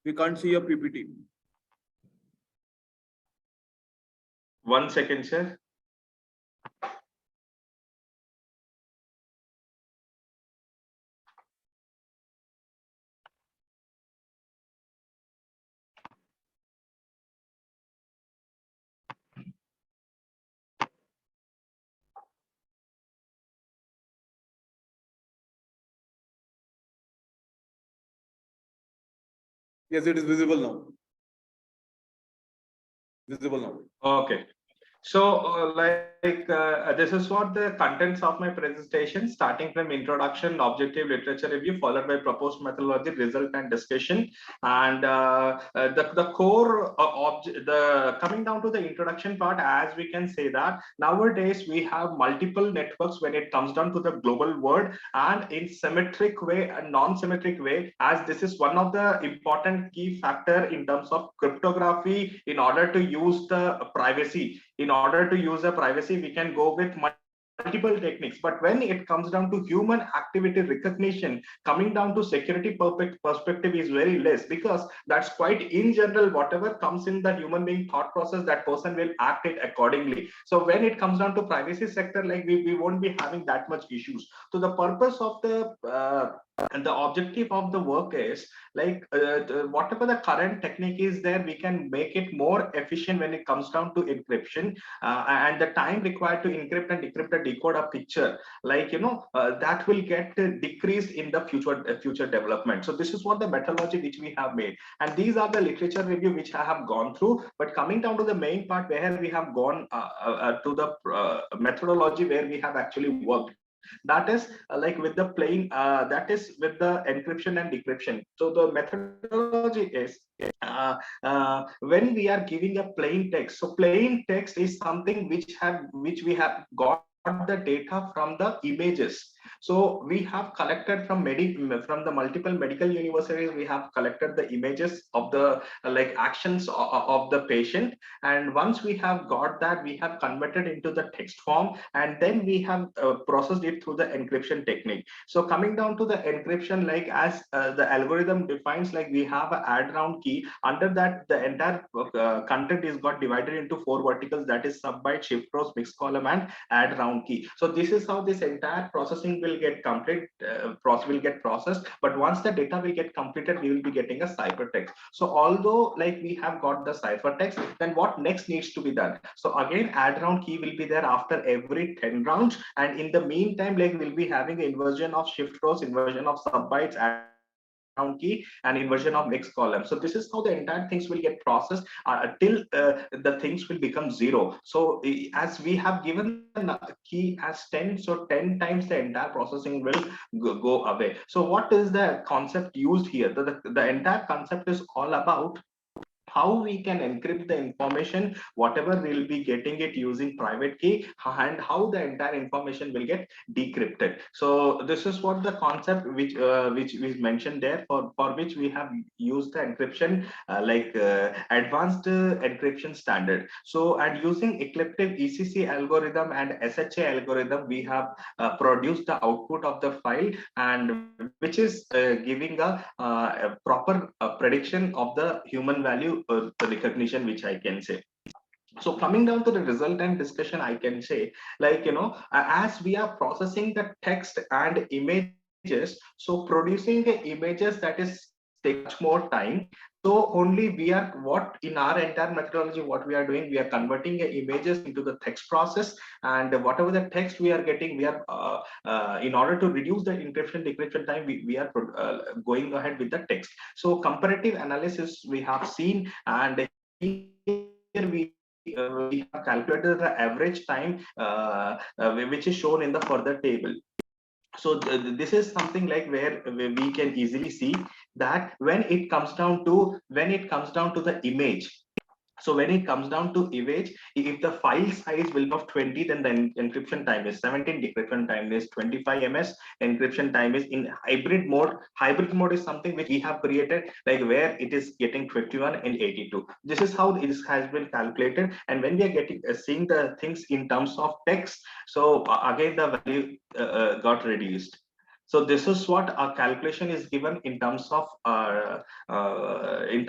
A: We can't see your PPT.
I: 1 second, sir.
A: Yes, it is visible now. visible now.
I: Okay. So, this is what the contents of my presentation, starting from introduction, objective literature review, followed by proposed methodology, result and discussion. And the core the coming down to the introduction part, as we can say that nowadays we have multiple networks when it comes down to the global world, and in symmetric way and non-symmetric way, as this is one of the important key factor in terms of cryptography in order to use the privacy. In order to use the privacy, we can go with multiple techniques, but when it comes down to human activity recognition, coming down to security perspective is very less, because that's quite in general, whatever comes in the human being thought process, that person will act it accordingly. So when it comes down to privacy sector, like we won't be having that much issues. So the purpose of the and the objective of the work is like whatever the current technique is there, we can make it more efficient when it comes down to encryption, and the time required to encrypt and decrypt a decode a picture, like that will get decreased in the future development. So this is what the methodology which we have made, and these are the literature review which I have gone through. But coming down to the main part, where we have gone to the methodology where we have actually worked, that is like with the plain that is with the encryption and decryption. So the methodology is when we are giving a plain text. So plain text is something which we have got the data from the images. So we have collected from the multiple medical universities, we have collected the images of the like actions of the patient, and once we have got that, we have converted into the text form, and then we have processed it through the encryption technique. So coming down to the encryption, like as the algorithm defines, like we have an add round key. Under that, the entire content is got divided into 4 verticals, that is sub byte, shift rows, mixed column, and add round key. So this is how this entire processing will get complete, will get processed. But once the data will get completed, we will be getting a ciphertext. So although like we have got the ciphertext, then what next needs to be done? So again, add round key will be there after every 10 rounds, and in the meantime, like we'll be having inversion of shift rows, inversion of sub bytes, add round key, and inversion of mixed column. So this is how the entire things will get processed till the things will become 0. So as we have given the key as 10, so 10 times the entire processing will go away. So what is the concept used here? The entire concept is all about how we can encrypt the information, whatever we'll be getting it using private key, and how the entire information will get decrypted. So this is what the concept which is mentioned there, for which we have used the encryption advanced encryption standard. So, and using ecliptic ECC algorithm and SHA algorithm, we have produced the output of the file, and which is giving a proper prediction of the human value recognition, which I can say. So coming down to the result and discussion, I can say, as we are processing the text and images, so producing the images, that is take much more time. So only we are, what in our entire methodology, what we are doing, we are converting the images into the text process, and whatever the text we are getting, we are in order to reduce the encryption decryption time, we are going ahead with the text. So comparative analysis we have seen, and here we have calculated the average time which is shown in the further table. So this is something like where we can easily see that when it comes down to the image. So when it comes down to image, if the file size will be of 20, then the encryption time is 17, decryption time is 25 ms, encryption time is in hybrid mode. Hybrid mode is something which we have created, like where it is getting 21 and 82. This is how it has been calculated. And when we are getting seeing the things in terms of text, so again the value got reduced. So this is what our calculation is given in terms of time, in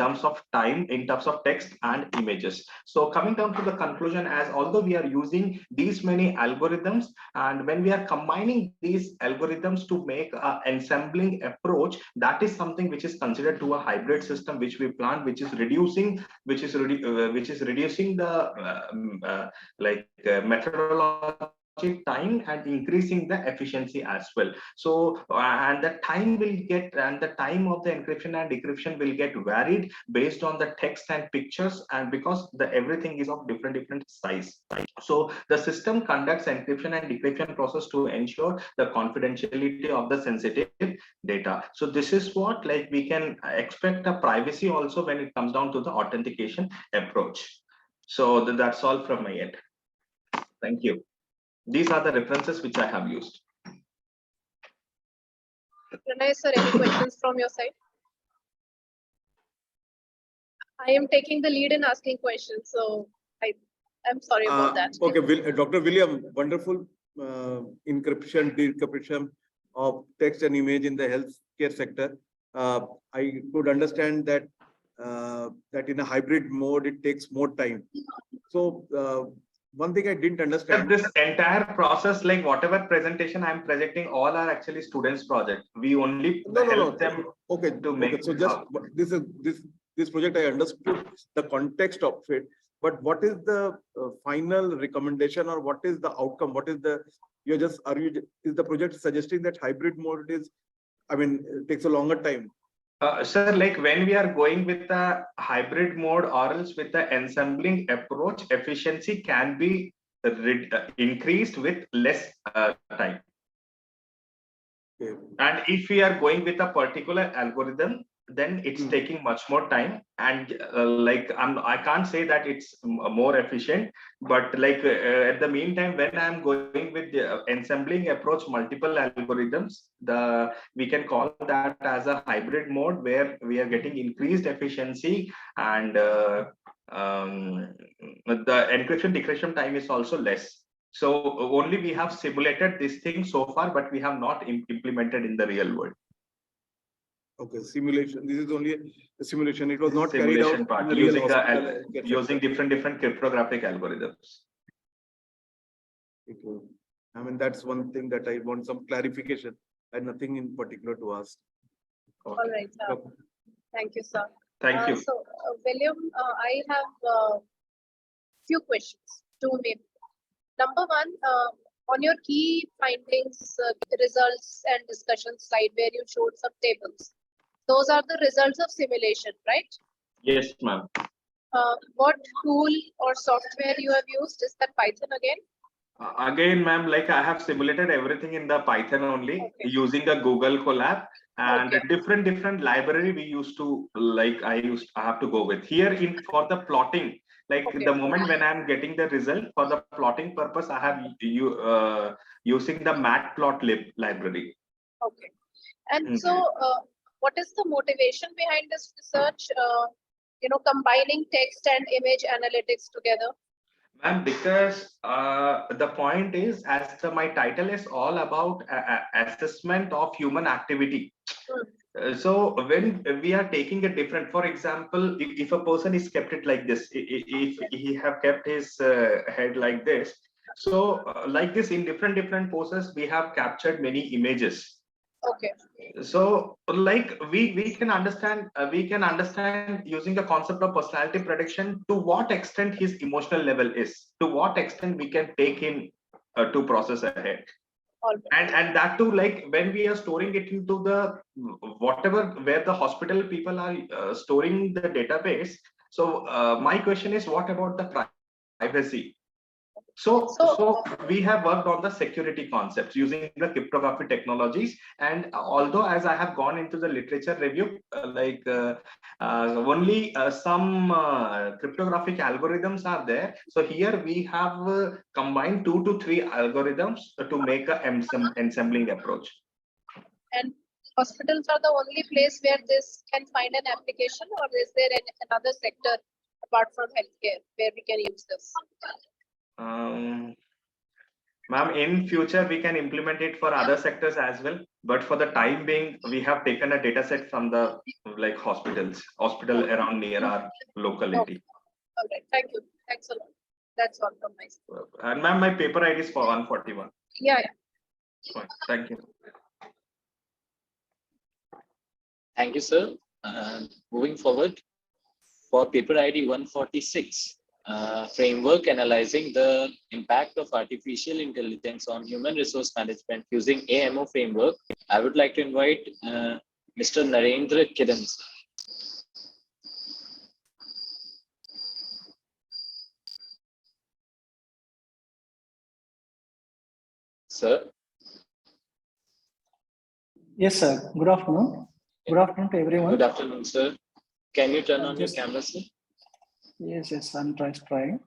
I: terms of text and images. So coming down to the conclusion, as although we are using these many algorithms, and when we are combining these algorithms to make an ensembling approach, that is something which is considered to a hybrid system, which we plan, which is reducing the methodology time and increasing the efficiency as well. So and the time of the encryption and decryption will get varied based on the text and pictures, and because the everything is of different size. So the system conducts encryption and decryption process to ensure the confidentiality of the sensitive data. So this is what, like, we can expect a privacy also when it comes down to the authentication approach. So that's all from my end. Thank you. These are the references which I have used.
C: Pranay sir, any questions from your side? I am taking the lead in asking questions, so I'm sorry about that.
A: Okay, Dr. William, wonderful encryption, decryption of text and image in the healthcare sector. I could understand that that in a hybrid mode it takes more time. So one thing I didn't understand.
I: This entire process, like whatever presentation I'm presenting, all are actually students' project. We only help them.
A: Okay,
I: to make.
A: Okay, so just this project I understood the context of it, but what is the final recommendation, or what is the outcome? What is the is the project suggesting that hybrid mode is, I mean, it takes a longer time?
I: Sir, like when we are going with the hybrid mode or else with the ensembling approach, efficiency can be increased with less time.
A: Okay.
I: And if we are going with a particular algorithm, then it's taking much more time. And like I can't say that it's more efficient, but like at the meantime, when I'm going with the ensembling approach, multiple algorithms, we can call that as a hybrid mode, where we are getting increased efficiency, and the encryption decryption time is also less. So only we have simulated this thing so far, but we have not implemented in the real world.
A: Okay, simulation. This is only a simulation. It was not
I: Simulation
A: carried out
I: part, using different cryptographic algorithms.
A: Okay. I mean, that's one thing that I want some clarification, and nothing in particular to ask.
C: All right, sir.
A: Okay.
C: Thank you, sir.
I: Thank you.
C: So, William, I have few questions to maybe. Number one, on your key findings, results and discussion slide where you showed some tables. Those are the results of simulation, right?
I: Yes, ma'am.
C: What tool or software you have used? Is that Python again?
I: Again, ma'am, like I have simulated everything in the Python only, using a Google Colab, and different library we used to, like I have to go with here for the plotting. Like the moment when I'm getting the result for the plotting purpose, I have using the matplotlib library.
C: Okay. And so what is the motivation behind this research? Combining text and image analytics together?
I: Ma'am, because the point is, as my title is all about assessment of human activity. So when we are taking a different, for example, if a person is kept it like this, if he have kept his head like this, so like this in different poses, we have captured many images.
C: Okay.
I: So like we can understand using the concept of personality prediction to what extent his emotional level is, to what extent we can take him to process ahead. And that too, like when we are storing it into the whatever where the hospital people are storing the database. So my question is, what about the privacy? So we have worked on the security concepts using the cryptography technologies, and although as I have gone into the literature review, only some cryptographic algorithms are there. So here we have combined 2 to 3 algorithms to make a ensembling approach.
C: And hospitals are the only place where this can find an application, or is there another sector apart from healthcare where we can use this?
I: Ma'am, in future we can implement it for other sectors as well, but for the time being we have taken a data set from the hospital around near our locality.
C: Okay. All right, thank you. Thanks a lot. That's all from my side.
I: And ma'am, my paper ID is for 141.
C: Yeah.
I: Fine. Thank you.
E: Thank you, sir. Moving forward, for paper ID 146, framework analyzing the impact of artificial intelligence on human resource management using AMO framework, I would like to invite Mr. Narendra Kiran. Sir.
J: Yes, sir. Good afternoon. Good afternoon to everyone.
E: Good afternoon, sir. Can you turn on your camera, sir?
J: Yes, I'm trying.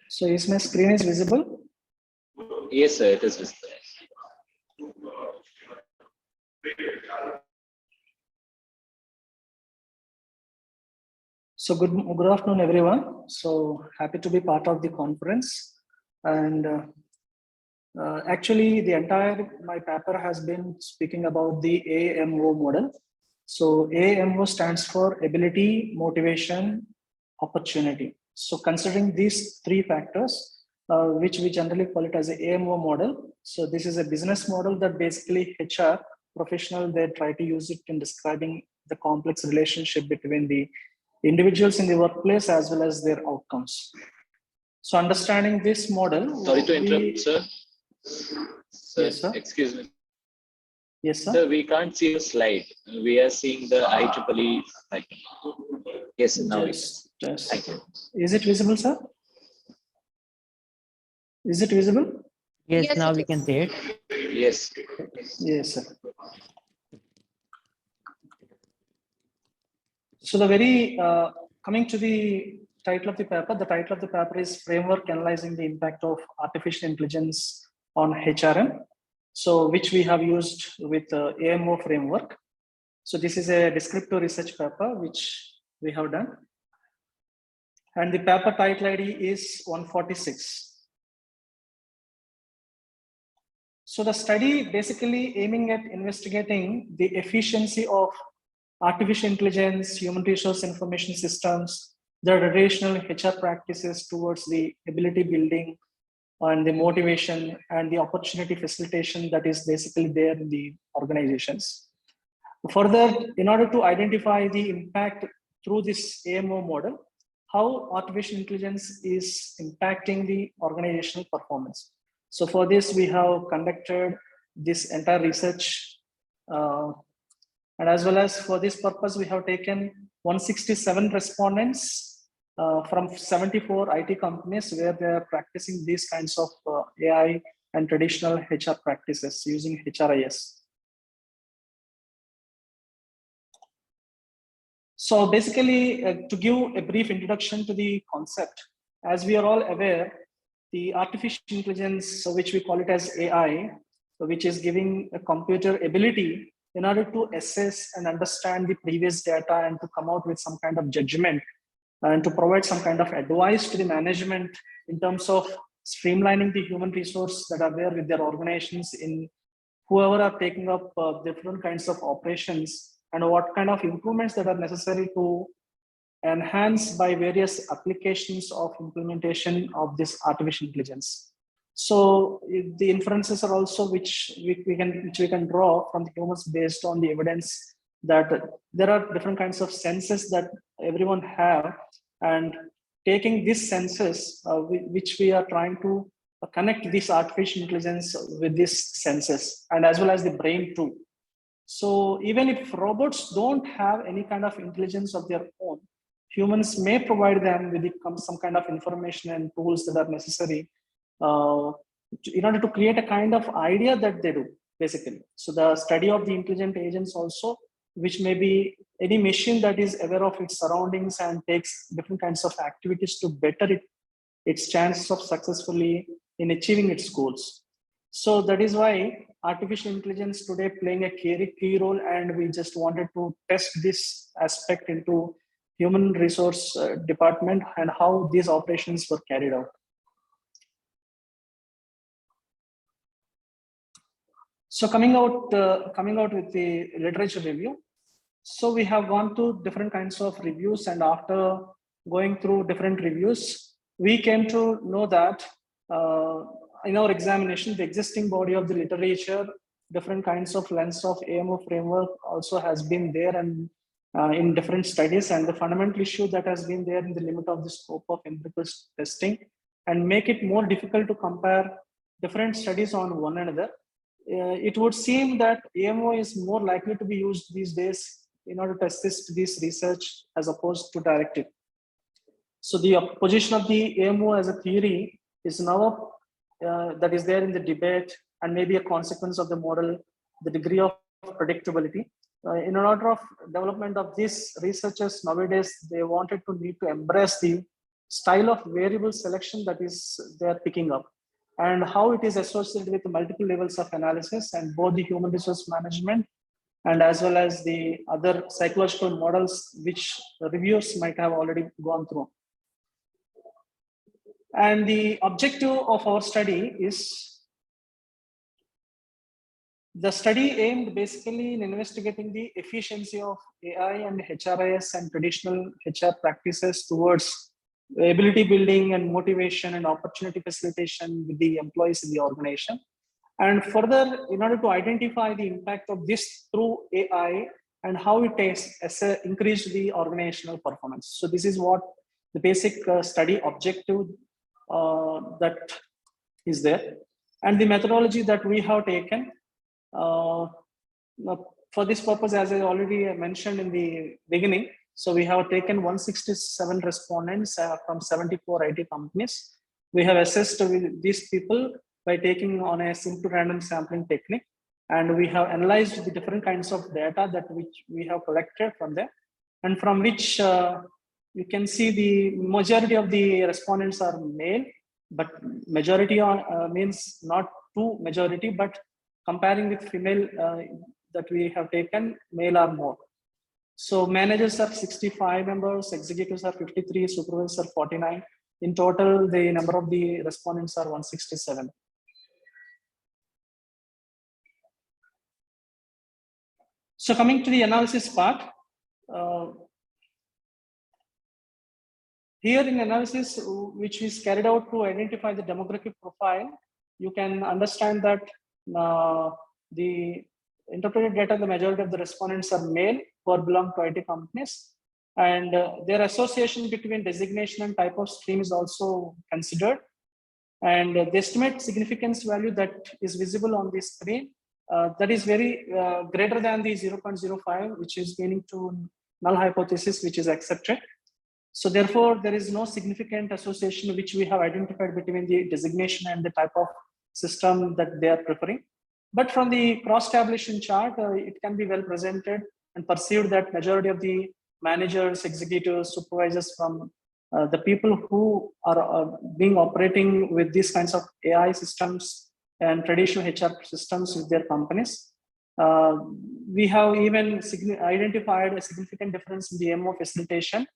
J: So is my screen is visible?
E: Yes, sir, it is visible.
J: So good afternoon, everyone. So happy to be part of the conference. And actually, the entire my paper has been speaking about the AMO model. So AMO stands for ability, motivation, opportunity. So considering these three factors, which we generally call it as the AMO model. So this is a business model that basically HR professional, they try to use it in describing the complex relationship between the individuals in the workplace as well as their outcomes. So understanding this model.
E: Sorry to interrupt, sir. Sir,
J: yes, sir.
E: Excuse me.
J: Yes, sir.
E: Sir, we can't see the slide. We are seeing the IEEE slide. Yes, sir, now
J: just,
E: Thank you.
J: Is it visible, sir? Is it visible?
B: Yes, now we can see it.
E: Yes.
J: Yes, sir. So the very coming to the title of the paper, the title of the paper is Framework Analyzing the Impact of Artificial Intelligence on HRM. So which we have used with AMO framework. So this is a descriptive research paper which we have done. And the paper title ID is 146. So the study basically aiming at investigating the efficiency of artificial intelligence, human resource information systems, the traditional HR practices towards the ability building and the motivation and the opportunity facilitation that is basically there in the organizations. Further, in order to identify the impact through this AMO model, how artificial intelligence is impacting the organizational performance. So for this, we have conducted this entire research. And as well as for this purpose, we have taken 167 respondents from 74 IT companies where they are practicing these kinds of AI and traditional HR practices using HRIS. So basically, to give a brief introduction to the concept, as we are all aware, the artificial intelligence, which we call it as AI, which is giving a computer ability in order to assess and understand the previous data and to come out with some kind of judgment and to provide some kind of advice to the management in terms of streamlining the human resource that are there with their organizations in whoever are taking up different kinds of operations and what kind of improvements that are necessary to enhance by various applications of implementation of this artificial intelligence. So the inferences are also which we can draw from the humans based on the evidence that there are different kinds of senses that everyone have, and taking these senses which we are trying to connect this artificial intelligence with these senses and as well as the brain too. So even if robots don't have any kind of intelligence of their own, humans may provide them with some kind of information and tools that are necessary in order to create a kind of idea that they do, basically. So the study of the intelligent agents also, which may be any machine that is aware of its surroundings and takes different kinds of activities to better its chances of successfully in achieving its goals. So that is why artificial intelligence today playing a key role, and we just wanted to test this aspect into human resource department and how these operations were carried out. So coming out with the literature review. So we have gone through different kinds of reviews, and after going through different reviews, we came to know that in our examination, the existing body of the literature different kinds of lens of AMO framework also has been there and in different studies, and the fundamental issue that has been there in the limit of the scope of empirical testing and make it more difficult to compare different studies on one another. It would seem that AMO is more likely to be used these days in order to assist this research as opposed to directive. So the position of the AMO as a theory is now that is there in the debate and maybe a consequence of the model, the degree of predictability. In order of development of these researchers nowadays, they wanted to need to embrace the style of variable selection that is they are picking up and how it is associated with multiple levels of analysis and both the human resource management and as well as the other psychological models which reviewers might have already gone through. And the objective of our study is the study aimed basically in investigating the efficiency of AI and HRIS and traditional HR practices towards ability building and motivation and opportunity facilitation with the employees in the organization. And further, in order to identify the impact of this through AI and how it has increased the organizational performance. So this is what the basic study objective that is there. And the methodology that we have taken for this purpose, as I already mentioned in the beginning, so we have taken 167 respondents from 74 IT companies. We have assessed with these people by taking on a simple random sampling technique. And we have analyzed the different kinds of data that which we have collected from them and from which you can see the majority of the respondents are male, but majority means not true majority, but comparing with female that we have taken, male are more. So managers are 65 members, executives are 53, supervisors are 49. In total, the number of the respondents are 167. So coming to the analysis part, here in analysis, which is carried out to identify the demographic profile, you can understand that the interpreted data, the majority of the respondents are male who belong to IT companies, and their association between designation and type of stream is also considered. And the estimate significance value that is visible on this screen, that is very greater than the 0.05, which is meaning to null hypothesis, which is accepted. So therefore, there is no significant association which we have identified between the designation and the type of system that they are preferring. But from the cross-tabulation chart, it can be well presented and perceived that majority of the managers, executives, supervisors from the people who are being operating with these kinds of AI systems and traditional HR systems with their companies. We have even identified a significant difference in the MO facilitation.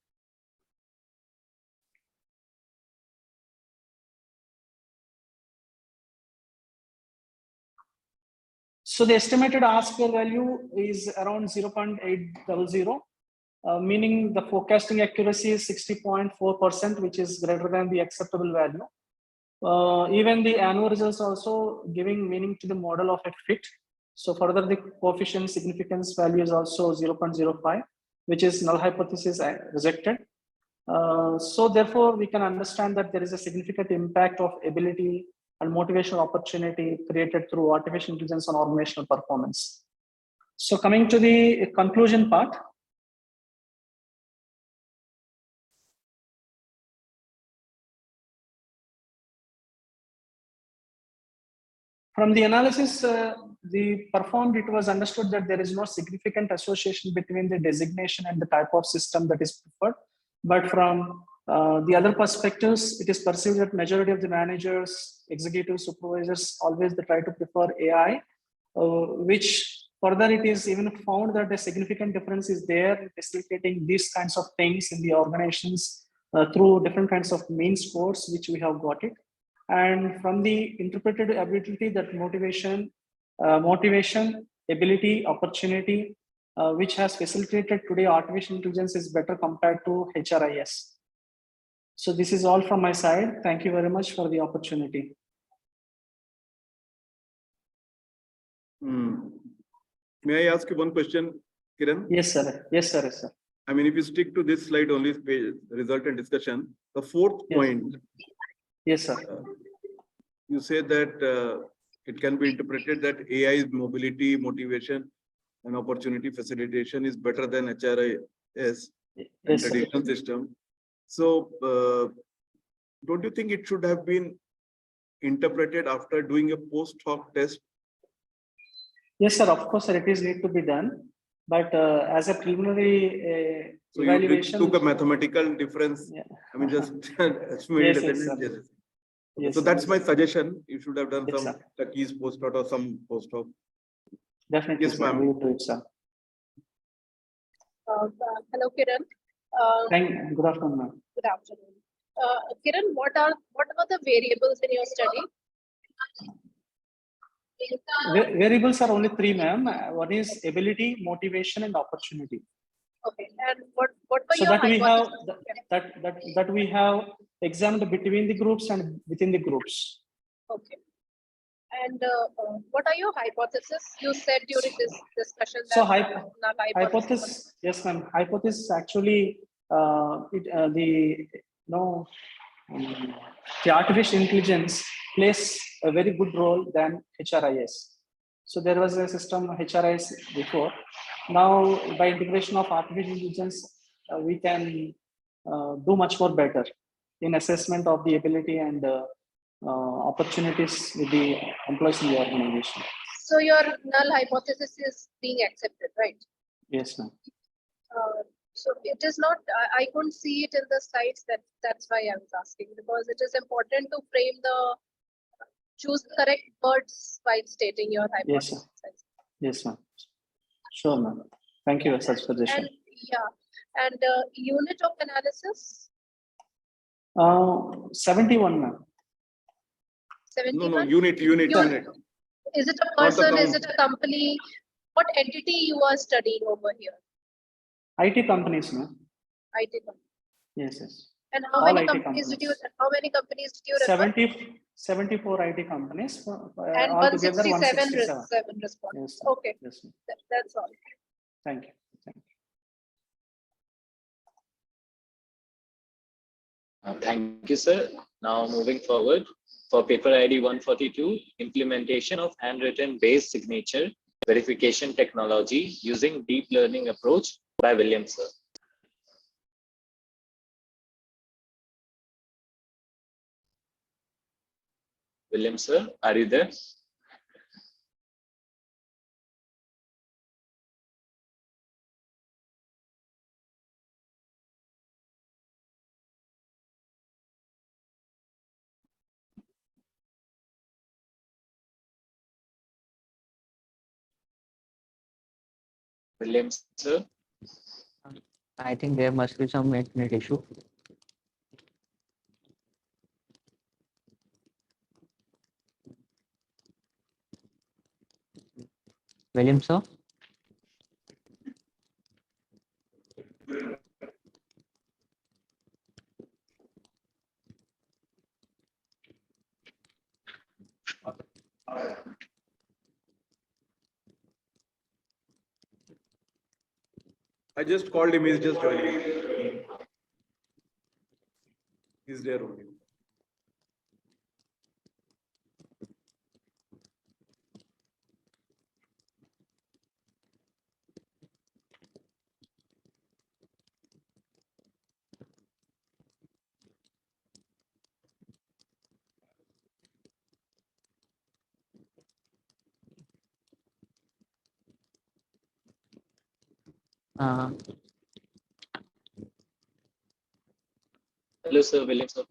J: So the estimated R-square value is around 0.800, meaning the forecasting accuracy is 60.4%, which is greater than the acceptable value. Even the annual results also giving meaning to the model of a fit. So further, the coefficient significance value is also 0.05, which is null hypothesis rejected. So therefore, we can understand that there is a significant impact of ability and motivational opportunity created through artificial intelligence on organizational performance. So coming to the conclusion part. From the analysis performed, it was understood that there is no significant association between the designation and the type of system that is preferred. But from the other perspectives, it is perceived that majority of the managers, executive supervisors, always they try to prefer AI, which further it is even found that a significant difference is there facilitating these kinds of things in the organizations through different kinds of mean scores, which we have got it. And from the interpreted ability, that motivation, ability, opportunity, which has facilitated today artificial intelligence is better compared to HRIS. So this is all from my side. Thank you very much for the opportunity.
A: May I ask you one question, Kiran?
J: Yes, sir. Yes, sir. Yes, sir.
A: I mean, if you stick to this slide only, page, result and discussion, the fourth
J: Yes.
A: point,
J: Yes, sir.
A: you say that it can be interpreted that AI's mobility, motivation, and opportunity facilitation is better than HRIS and
J: Yes, sir.
A: traditional system. So, don't you think it should have been interpreted after doing a post hoc test?
J: Yes, sir. Of course, sir, it is need to be done. But as a preliminary
A: So you
J: evaluation,
A: took a mathematical difference.
J: Yeah.
A: I mean, just
J: Yes,
A: independent.
J: sir.
A: Yes.
J: Yes,
A: So
J: sir.
A: that's my suggestion. You should have done
J: Yes,
A: some
J: sir.
A: keys post hoc or some post hoc.
J: Definitely,
A: Yes,
J: sir.
A: ma'am.
J: We will do it, sir.
C: Hello, Kiran.
J: Good afternoon, ma'am.
C: Good afternoon. Kiran, what are the variables in your study?
J: Variables are only three, ma'am. One is ability, motivation, and opportunity.
C: Okay, and what were
J: So
C: your
J: that we have
C: hypotheses?
J: that we have examined between the groups and within the groups.
C: Okay. And what are your hypotheses? You said during this discussion that
J: So
C: null
J: hypothesis, yes, ma'am. Hypothesis actually the artificial intelligence plays a very good role than HRIS. So there was a system HRIS before. Now by integration of artificial intelligence, we can do much more better in assessment of the ability and opportunities with the employees in the organization.
C: So your null hypothesis is being accepted, right?
J: Yes, ma'am.
C: So it is not, I couldn't see it in the slides, that's why I was asking, because it is important to frame choose the correct words while stating your
J: Yes,
C: hypothesis.
J: sir. Yes, ma'am. Sure, ma'am. Thank you for such suggestion.
C: And and unit of analysis,
J: 71, ma'am.
C: 71?
A: No, unit.
C: Is it a
A: Not the
C: person, is
A: count.
C: it a company? What entity you are studying over here?
J: IT companies, ma'am.
C: IT company.
J: Yes, yes.
C: And how
J: All
C: many
J: IT
C: companies did you refer?
J: 74 IT companies.
C: And
J: Altogether
C: 167
J: 167.
C: respondents.
J: Yes, ma'am.
C: Okay,
J: Yes, ma'am.
C: that's all.
J: Thank you. Thank you.
E: Thank you, sir. Now moving forward for paper ID 142, implementation of handwritten based signature verification technology using deep learning approach by William, sir. William, sir, are you there? William, sir.
B: I think there must be some internet issue. William, sir.
A: I just called him. He's just joining. He's there only.
E: Hello, sir. William, sir.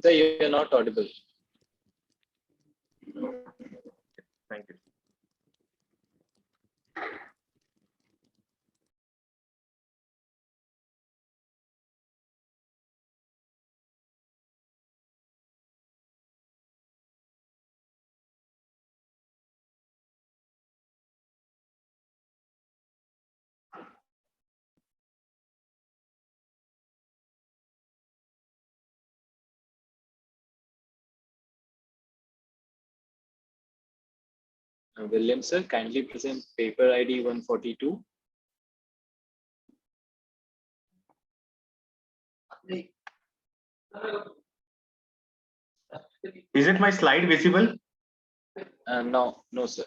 E: Sir, you're not audible.
I: Thank you.
E: William sir, kindly present paper ID 142.
I: Is it my slide visible?
E: No, no, sir.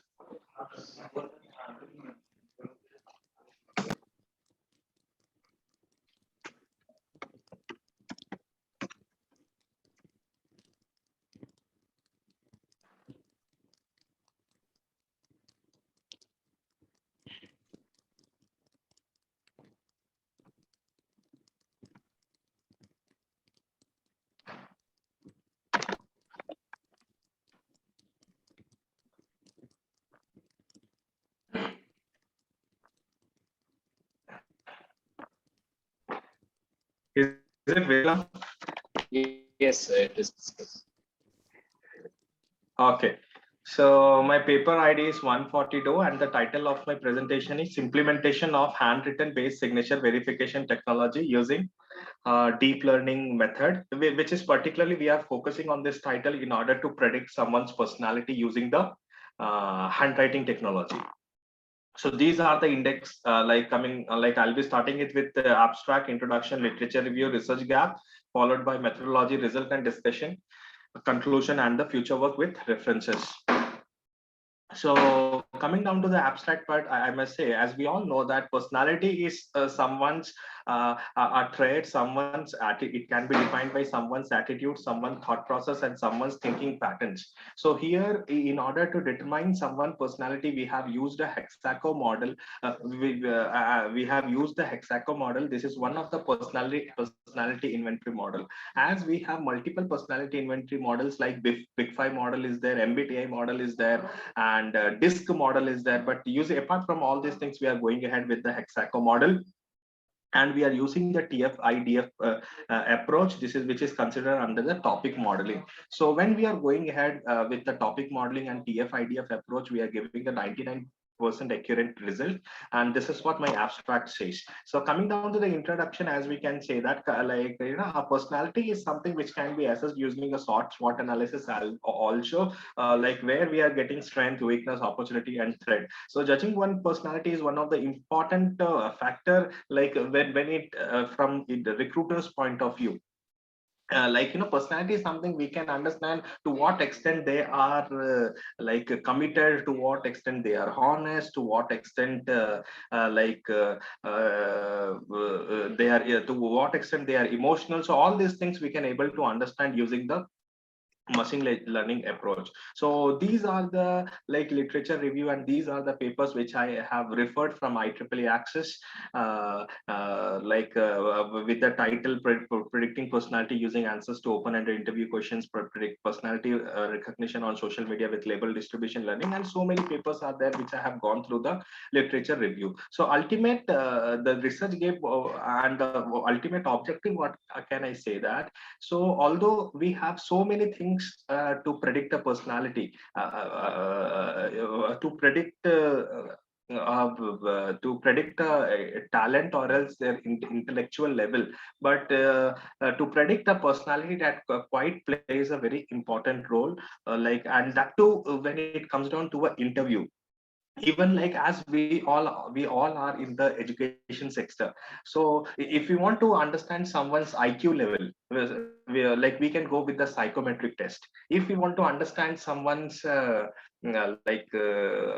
I: Is it visible?
E: Yes, sir, it is.
I: Okay. So my paper ID is 142 and the title of my presentation is Implementation of Handwritten Based Signature Verification Technology using deep learning method, which is particularly we are focusing on this title in order to predict someone's personality using the handwriting technology. So these are the index like I'll be starting it with the abstract, introduction, literature review, research gap, followed by methodology, result and discussion, conclusion, and the future work with references. So coming down to the abstract part, I must say, as we all know that personality is someone's a trait, someone's it can be defined by someone's attitude, someone's thought process, and someone's thinking patterns. So here, in order to determine someone's personality, we have used a hexaco model. We have used the hexaco model. This is one of the personality inventory model. As we have multiple personality inventory models like Big Five model is there, MBTI model is there, and disk model is there, but apart from all these things, we are going ahead with the hexaco model, and we are using the TF-IDF approach. This is which is considered under the topic modeling. So when we are going ahead with the topic modeling and TF-IDF approach, we are giving the 99% accurate result, and this is what my abstract says. So coming down to the introduction, as we can say that our personality is something which can be assessed using a SWOT analysis, also like where we are getting strength, weakness, opportunity, and threat. So judging one personality is one of the important factor, like when it from the recruiter's point of view. Personality is something we can understand to what extent they are committed, to what extent they are honest, to what extent they are to what extent they are emotional. So all these things we can able to understand using the machine learning approach. So these are the literature review, and these are the papers which I have referred from IEEE Access, with the title Predicting Personality Using Answers to Open-ended Interview Questions, Predict Personality Recognition on Social Media with Label Distribution Learning, and so many papers are there which I have gone through the literature review. So ultimate the research gave and the ultimate objective, what can I say that? So although we have so many things to predict a personality, to predict talent or else their intellectual level, but to predict a personality, that quite plays a very important role, and that too when it comes down to an interview. Even as we all are in the education sector. So if we want to understand someone's IQ level, we can go with the psychometric test. If we want to understand someone's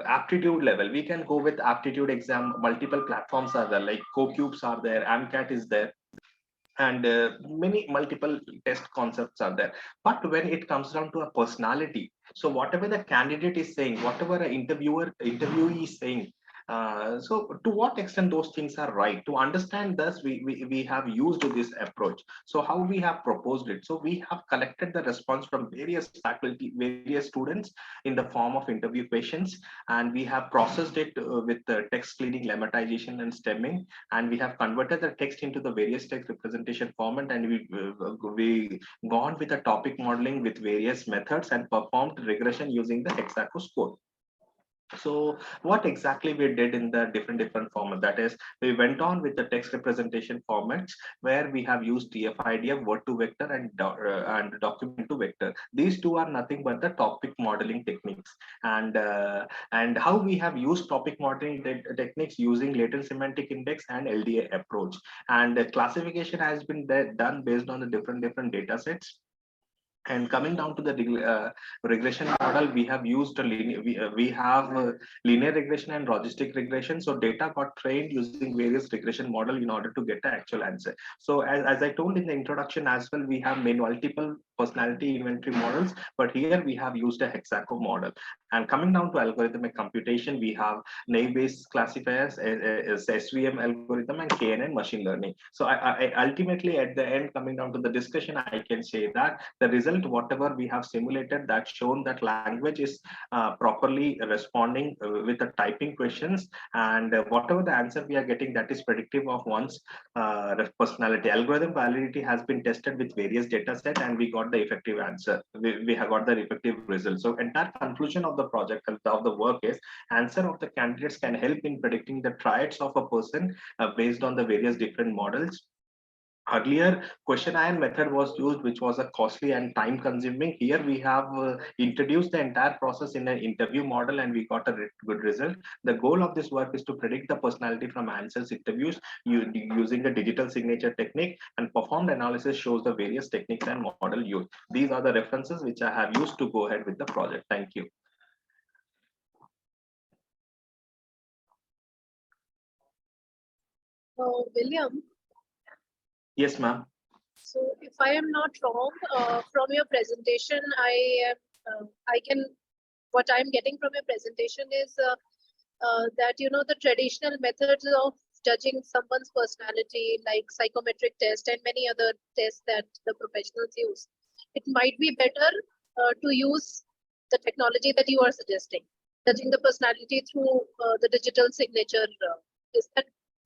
I: aptitude level, we can go with aptitude exam. Multiple platforms are there, like CoCubes are there, AMCAT is there, and many multiple test concepts are there. But when it comes down to a personality, so whatever the candidate is saying, whatever an interviewee is saying, so to what extent those things are right, to understand this, we have used this approach. So how we have proposed it? So we have collected the response from various faculty, various students, in the form of interview questions, and we have processed it with text cleaning, lemmatization, and stemming, and we have converted the text into the various text representation format, and we gone with the topic modeling with various methods and performed regression using the hexaco score. So what exactly we did in the different format, that is, we went on with the text representation formats where we have used TF-IDF, word to vector, and document to vector. These two are nothing but the topic modeling techniques, and how we have used topic modeling techniques using latent semantic index and LDA approach. And classification has been done based on the different data sets. And coming down to the regression model, we have used a we have linear regression and logistic regression. So data got trained using various regression model in order to get the actual answer. So as I told in the introduction as well, we have made multiple personality inventory models, but here we have used a hexaco model. And coming down to algorithmic computation, we have naive-based classifiers, SVM algorithm, and KNN machine learning. So ultimately, at the end, coming down to the discussion, I can say that the result, whatever we have simulated, that shown that language is properly responding with the typing questions, and whatever the answer we are getting, that is predictive of one's personality. Algorithm validity has been tested with various data set, and we got the effective answer. We have got the effective result. So entire conclusion of the project, of the work, is answer of the candidates can help in predicting the traits of a person based on the various different models. Earlier, questionnaire method was used, which was a costly and time consuming. Here we have introduced the entire process in an interview model, and we got a good result. The goal of this work is to predict the personality from answers interviews using the digital signature technique, and performed analysis shows the various techniques and model used. These are the references which I have used to go ahead with the project. Thank you.
C: William.
I: Yes, ma'am.
C: So if I am not wrong, from your presentation, what I'm getting from your presentation is that, the traditional methods of judging someone's personality, like psychometric test and many other tests that the professionals use, it might be better to use the technology that you are suggesting, judging the personality through the digital signature.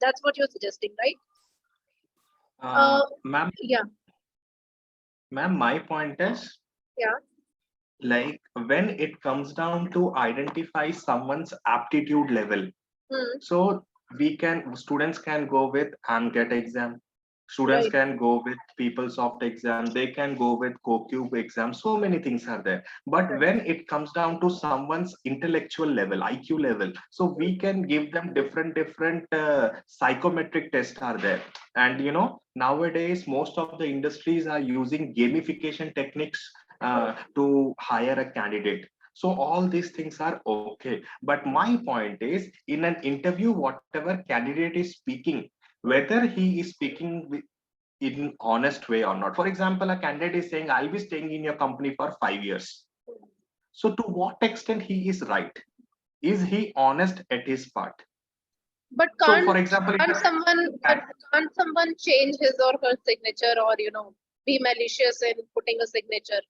C: That's what you're suggesting, right?
I: Ma'am,
C: Yeah.
I: Ma'am, my point is,
C: Yeah.
I: like, when it comes down to identify someone's aptitude level, so students can go with AMGET exam, students
C: Right.
I: can go with PeopleSoft exam, they can go with CoCube exam. So many things are there. But
C: Right.
I: when it comes down to someone's intellectual level, IQ level, so we can give them different psychometric tests are there. And nowadays most of the industries are using gamification techniques to hire a candidate. So all these things are okay. But my point is, in an interview, whatever candidate is speaking, whether he is speaking in honest way or not. For example, a candidate is saying, I'll be staying in your company for 5 years. So to what extent he is right? Is he honest at his part?
C: But
I: So for example,
C: can't someone change his or her signature, or be malicious in putting a signature?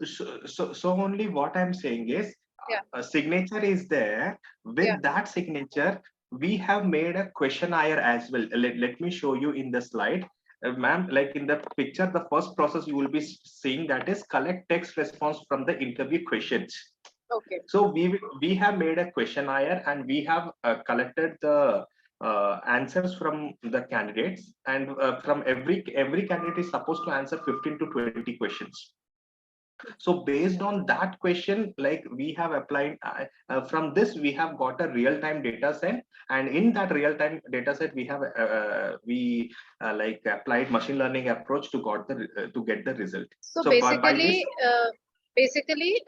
I: So only what I'm saying is,
C: Yeah.
I: a signature is there. With
C: Yeah.
I: that signature, we have made a questionnaire as well. Let me show you in the slide. Ma'am, like in the picture, the first process you will be seeing, that is collect text response from the interview questions.
C: Okay.
I: So we have made a questionnaire, and we have collected the answers from the candidates, and from every candidate is supposed to answer 15 to 20 questions. So based on that question, like, we have applied from this, we have got a real-time data set, and in that real-time data set, we have like applied machine learning approach to get the result.
C: So,
I: by this,
C: basically,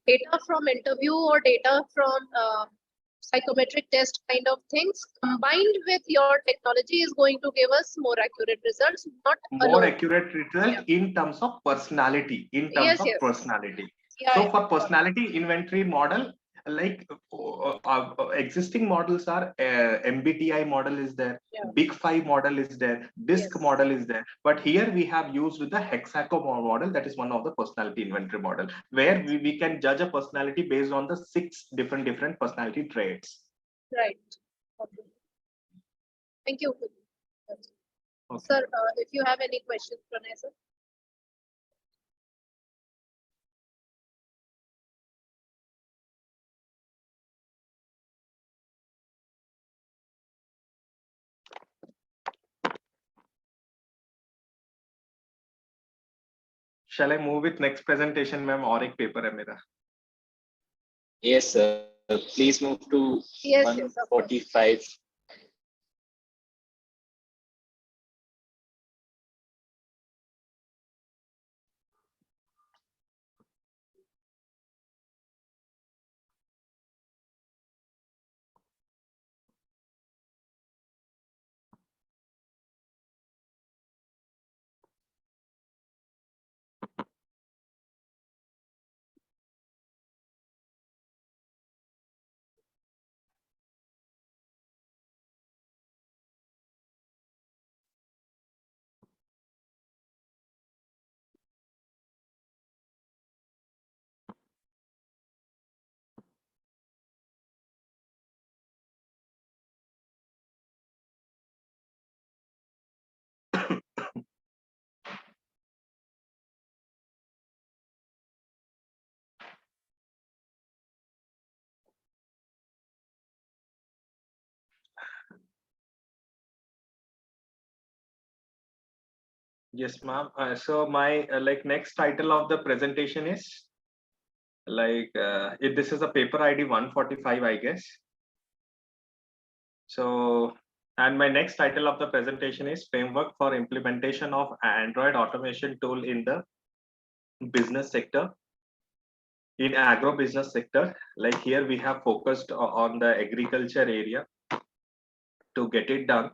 C: data from interview or data from psychometric test kind of things combined with your technology is going to give us more accurate results, not
I: more
C: alone.
I: accurate result in terms of personality,
C: Yes. Yeah,
I: So for personality inventory model, like existing models are MBTI model is there,
C: Yeah.
I: Big Five model is there, DISC
C: Yes.
I: model is there, but here we have used the hexaco model, that is one of the personality inventory model, where we can judge a personality based on the 6 different personality traits.
C: Right. Okay. Thank you.
I: Okay.
C: Sir, if you have any questions, Pranay sir.
I: Shall I move with next presentation, ma'am? और एक paper है मेरा.
E: Yes, sir. Please move to
C: Yes, yes, of course.
E: 145.
I: Yes, ma'am. So my like next title of the presentation is like this is a paper ID 145, I guess. So, and my next title of the presentation is Framework for Implementation of Android Automation Tool in the Business Sector, in Agro Business Sector. Like here we have focused on the agriculture area to get it done.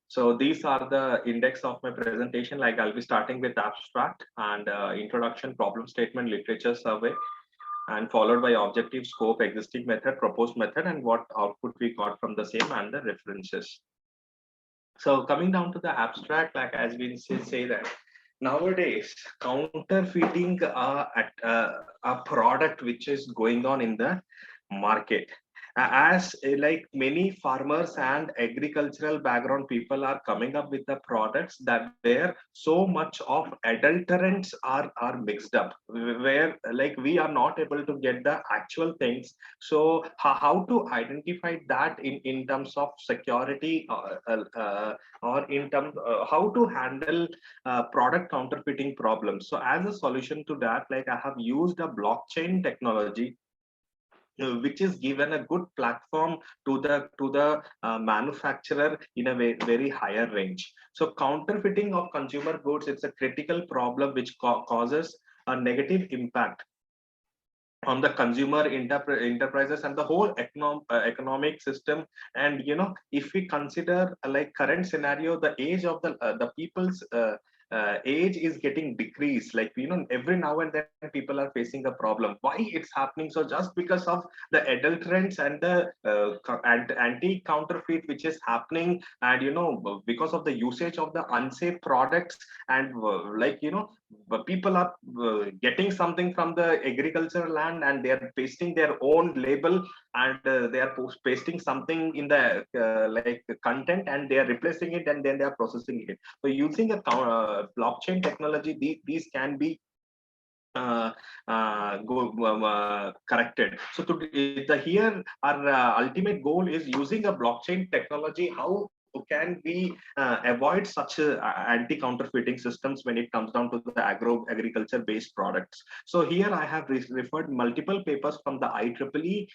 I: So these are the index of my presentation. Like I'll be starting with abstract and introduction, problem statement, literature survey, and followed by objective, scope, existing method, proposed method, and what output we got from the same and the references. So coming down to the abstract, like as we say that nowadays counterfeiting a product which is going on in the market. As like many farmers and agricultural background people are coming up with the products that where so much of adulterants are mixed up, where like we are not able to get the actual things. So how to identify that in terms of security, or in terms how to handle product counterfeiting problems. So as a solution to that, like I have used a blockchain technology which is given a good platform to the manufacturer in a very higher range. So counterfeiting of consumer goods, it's a critical problem which causes a negative impact on the consumer enterprises and the whole economic system. And you know, if we consider like current scenario, the age of the people's age is getting decreased. Like, you know, every now and then people are facing a problem. Why it's happening? So just because of the adulterants and the anti counterfeit which is happening, and you know, because of the usage of the unsafe products, and like, you know, people are getting something from the agricultural land and they are pasting their own label, and they are pasting something in the like content, and they are replacing it, and then they are processing it. So using a blockchain technology, these can be corrected. So here our ultimate goal is using a blockchain technology. How can we avoid such anti-counterfeiting systems when it comes down to the agriculture based products? So here I have referred multiple papers from the IEEE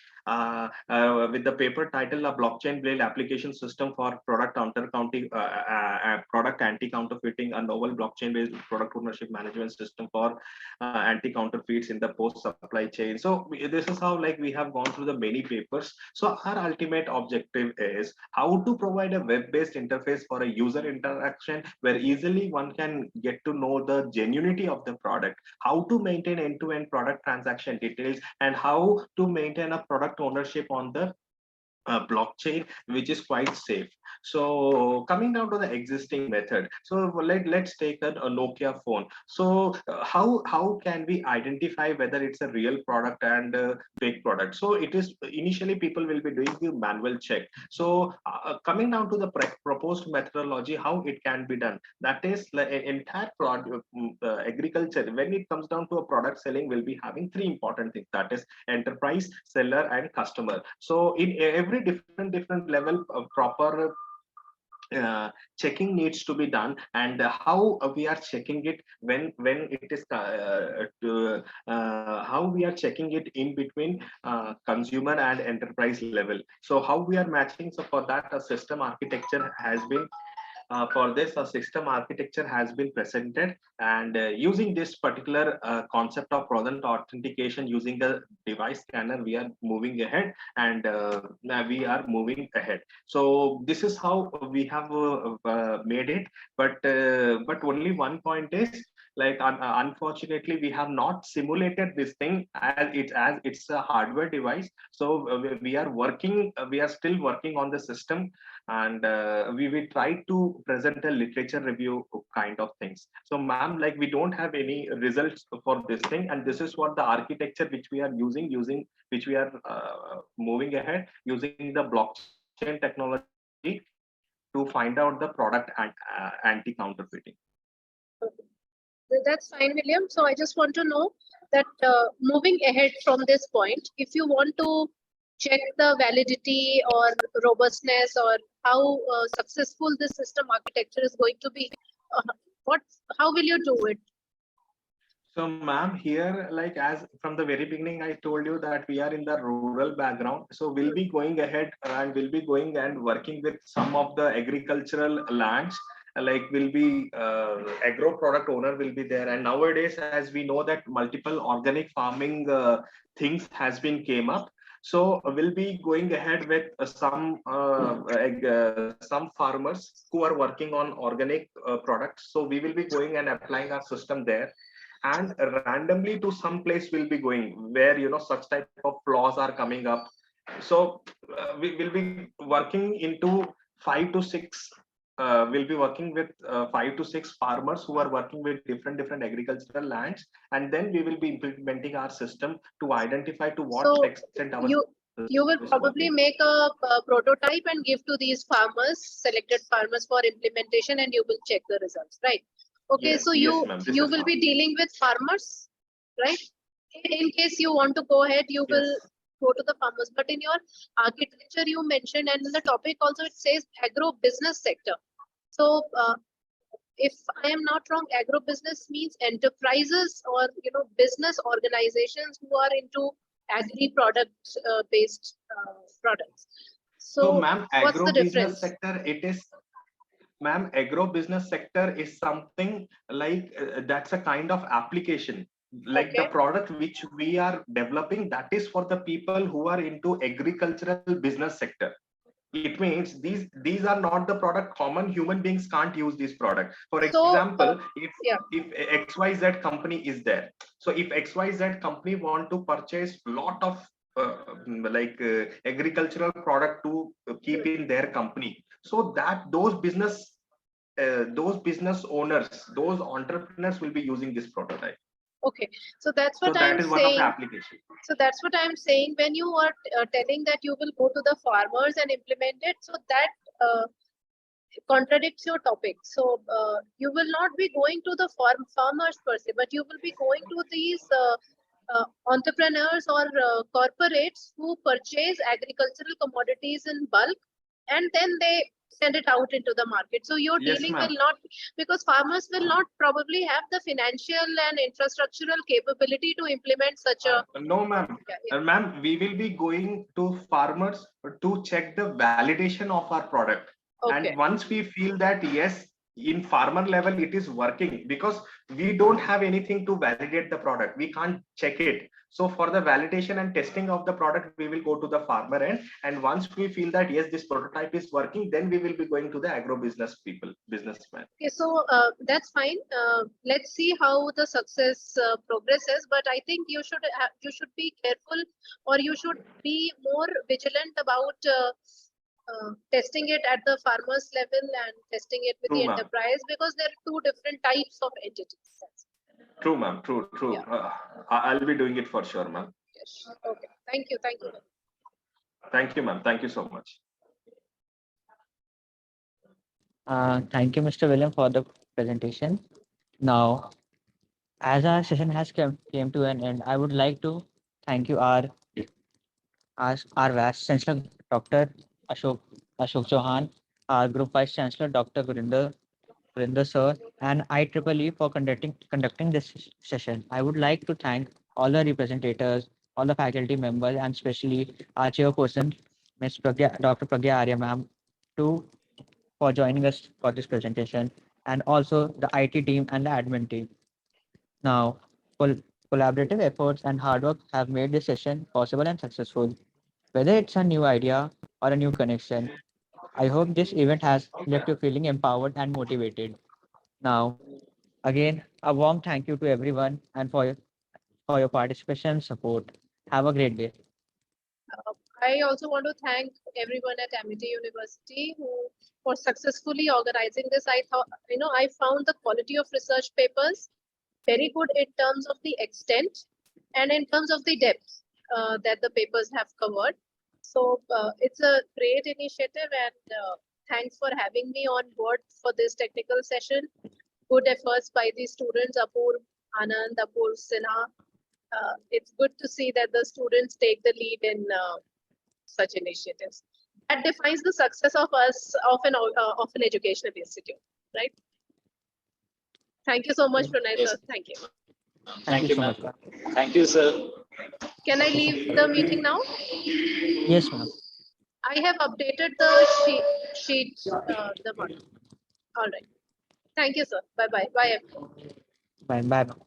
I: with the paper title, a blockchain based application system for product anti-counterfeiting, a novel blockchain based product ownership management system for anti-counterfeits in the post supply chain. So this is how, like, we have gone through the many papers. So our ultimate objective is how to provide a web-based interface for a user interaction where easily one can get to know the genuinity of the product, how to maintain end-to-end product transaction details, and how to maintain a product ownership on the blockchain, which is quite safe. So coming down to the existing method, so let's take a Nokia phone. So how can we identify whether it's a real product and fake product? So it is initially people will be doing the manual check. So coming down to the proposed methodology, how it can be done, that is like entire product agriculture, when it comes down to a product selling, will be having three important things, that is enterprise, seller, and customer. So in every different level of proper checking needs to be done, and how we are checking it when it is how we are checking it in between consumer and enterprise level. So how we are matching, so for that a system architecture has been for this, a system architecture has been presented, and using this particular concept of product authentication using the device scanner, we are moving ahead, and now we are moving ahead. So this is how we have made it, but only one point is, like unfortunately we have not simulated this thing as it's a hardware device. So we are working, we are still working on the system, and we will try to present a literature review kind of things. So ma'am, like we don't have any results for this thing, and this is what the architecture which we are using which we are moving ahead using the blockchain technology to find out the product and anti-counterfeiting.
C: That's fine, William. So I just want to know that moving ahead from this point, if you want to check the validity or robustness or how successful this system architecture is going to be, how will you do it?
I: So ma'am, here, like as from the very beginning, I told you that we are in the rural background. So we'll be going ahead and we'll be going and working with some of the agricultural lands. Like will be agro product owner will be there. And nowadays, as we know that multiple organic farming things has been came up. So we'll be going ahead with some farmers who are working on organic products. So we will be going and applying our system there, and randomly to some place will be going where such type of flaws are coming up. So we will be working into 5 to 6 we'll be working with 5 to 6 farmers who are working with different agricultural lands, and then we will be implementing our system to identify to what
C: So
I: extent our
C: you will probably make a prototype and give to these farmers, selected farmers for implementation, and you will check the results, right? Okay,
I: Yes,
C: so
I: yes,
C: you
I: ma'am.
C: will be dealing with farmers, right? In case you want to go ahead, you will go to the farmers. But in your architecture, you mentioned, and in the topic also it says agro business sector. So if I am not wrong, agro business means enterprises or business organizations who are into agri products based products.
I: So
C: So
I: ma'am,
C: what's
I: agro
C: the
I: business
C: difference?
I: sector, it is, ma'am, agro business sector is something like that's a kind of application. Like the
C: Okay.
I: product which we are developing, that is for the people who are into agricultural business sector. It means these are not the product common human beings can't use this product. For
C: So
I: example,
C: yeah.
I: if XYZ company is there, so if XYZ company want to purchase lot of agricultural product to keep in their company, so that those business owners, those entrepreneurs will be using this prototype.
C: Okay, so that's
I: So
C: what
I: that
C: I'm
I: is one of the
C: saying.
I: application.
C: So that's what I'm saying. When you are telling that you will go to the farmers and implement it, so that contradicts your topic. So you will not be going to the farmers per se, but you will be going to these entrepreneurs or corporates who purchase agricultural commodities in bulk, and then they send it out into the market. So your
I: Yes,
C: dealing
I: ma'am.
C: will not, because farmers will not probably have the financial and infrastructural capability to implement such a.
I: No, ma'am. Ma'am, we will be going to farmers to check the validation of our product.
C: Okay.
I: And once we feel that, yes, in farmer level, it is working, because we don't have anything to validate the product. We can't check it. So for the validation and testing of the product, we will go to the farmer end. And once we feel that, yes, this prototype is working, then we will be going to the agro business people, businessmen.
C: Okay, so that's fine. Let's see how the success progresses. But I think you should be careful, or you should be more vigilant about testing it at the farmers level and testing it with
I: True,
C: the
I: ma'am.
C: enterprise, because there are two different types of entities.
I: True, ma'am. True.
C: Yeah.
I: I'll be doing it for sure, ma'am.
C: Yes. Okay. Thank you. Thank you.
I: Thank you, ma'am. Thank you so much.
B: Thank you, Mr. William, for the presentation. Now, as our session has came to an end, I would like to thank you our vast chancellor, Dr. Ashok Chauhan, our Group Vice Chancellor, Dr. Gurinder Sir, and IEEE for conducting this session. I would like to thank all the representatives, all the faculty members, and especially our chairperson, Ms. Dr. Pragya Arya ma'am, for joining us for this presentation, and also the IT team and the admin team. Now, collaborative efforts and hard work have made this session possible and successful. Whether it's a new idea or a new connection, I hope this event has left you feeling empowered and motivated. Now, again, a warm thank you to everyone and for your participation and support. Have a great day.
C: I also want to thank everyone at Amity University who for successfully organizing this. I thought, I found the quality of research papers very good in terms of the extent and in terms of the depth that the papers have covered. So it's a great initiative, and thanks for having me on board for this technical session. Good efforts by the students, Apur, Anand, Apur, Sinha. It's good to see that the students take the lead in such initiatives. That defines the success of us of an educational institute, right? Thank you so much, Pranay
E: Yes.
C: sir. Thank you.
E: Thank you,
B: so
E: ma'am.
B: much.
E: Thank you, sir.
C: Can I leave the meeting now?
B: Yes, ma'am.
C: I have updated the sheet, the model. All right. Thank you, sir. Bye bye. Bye, everyone.
B: Bye, bye, ma'am.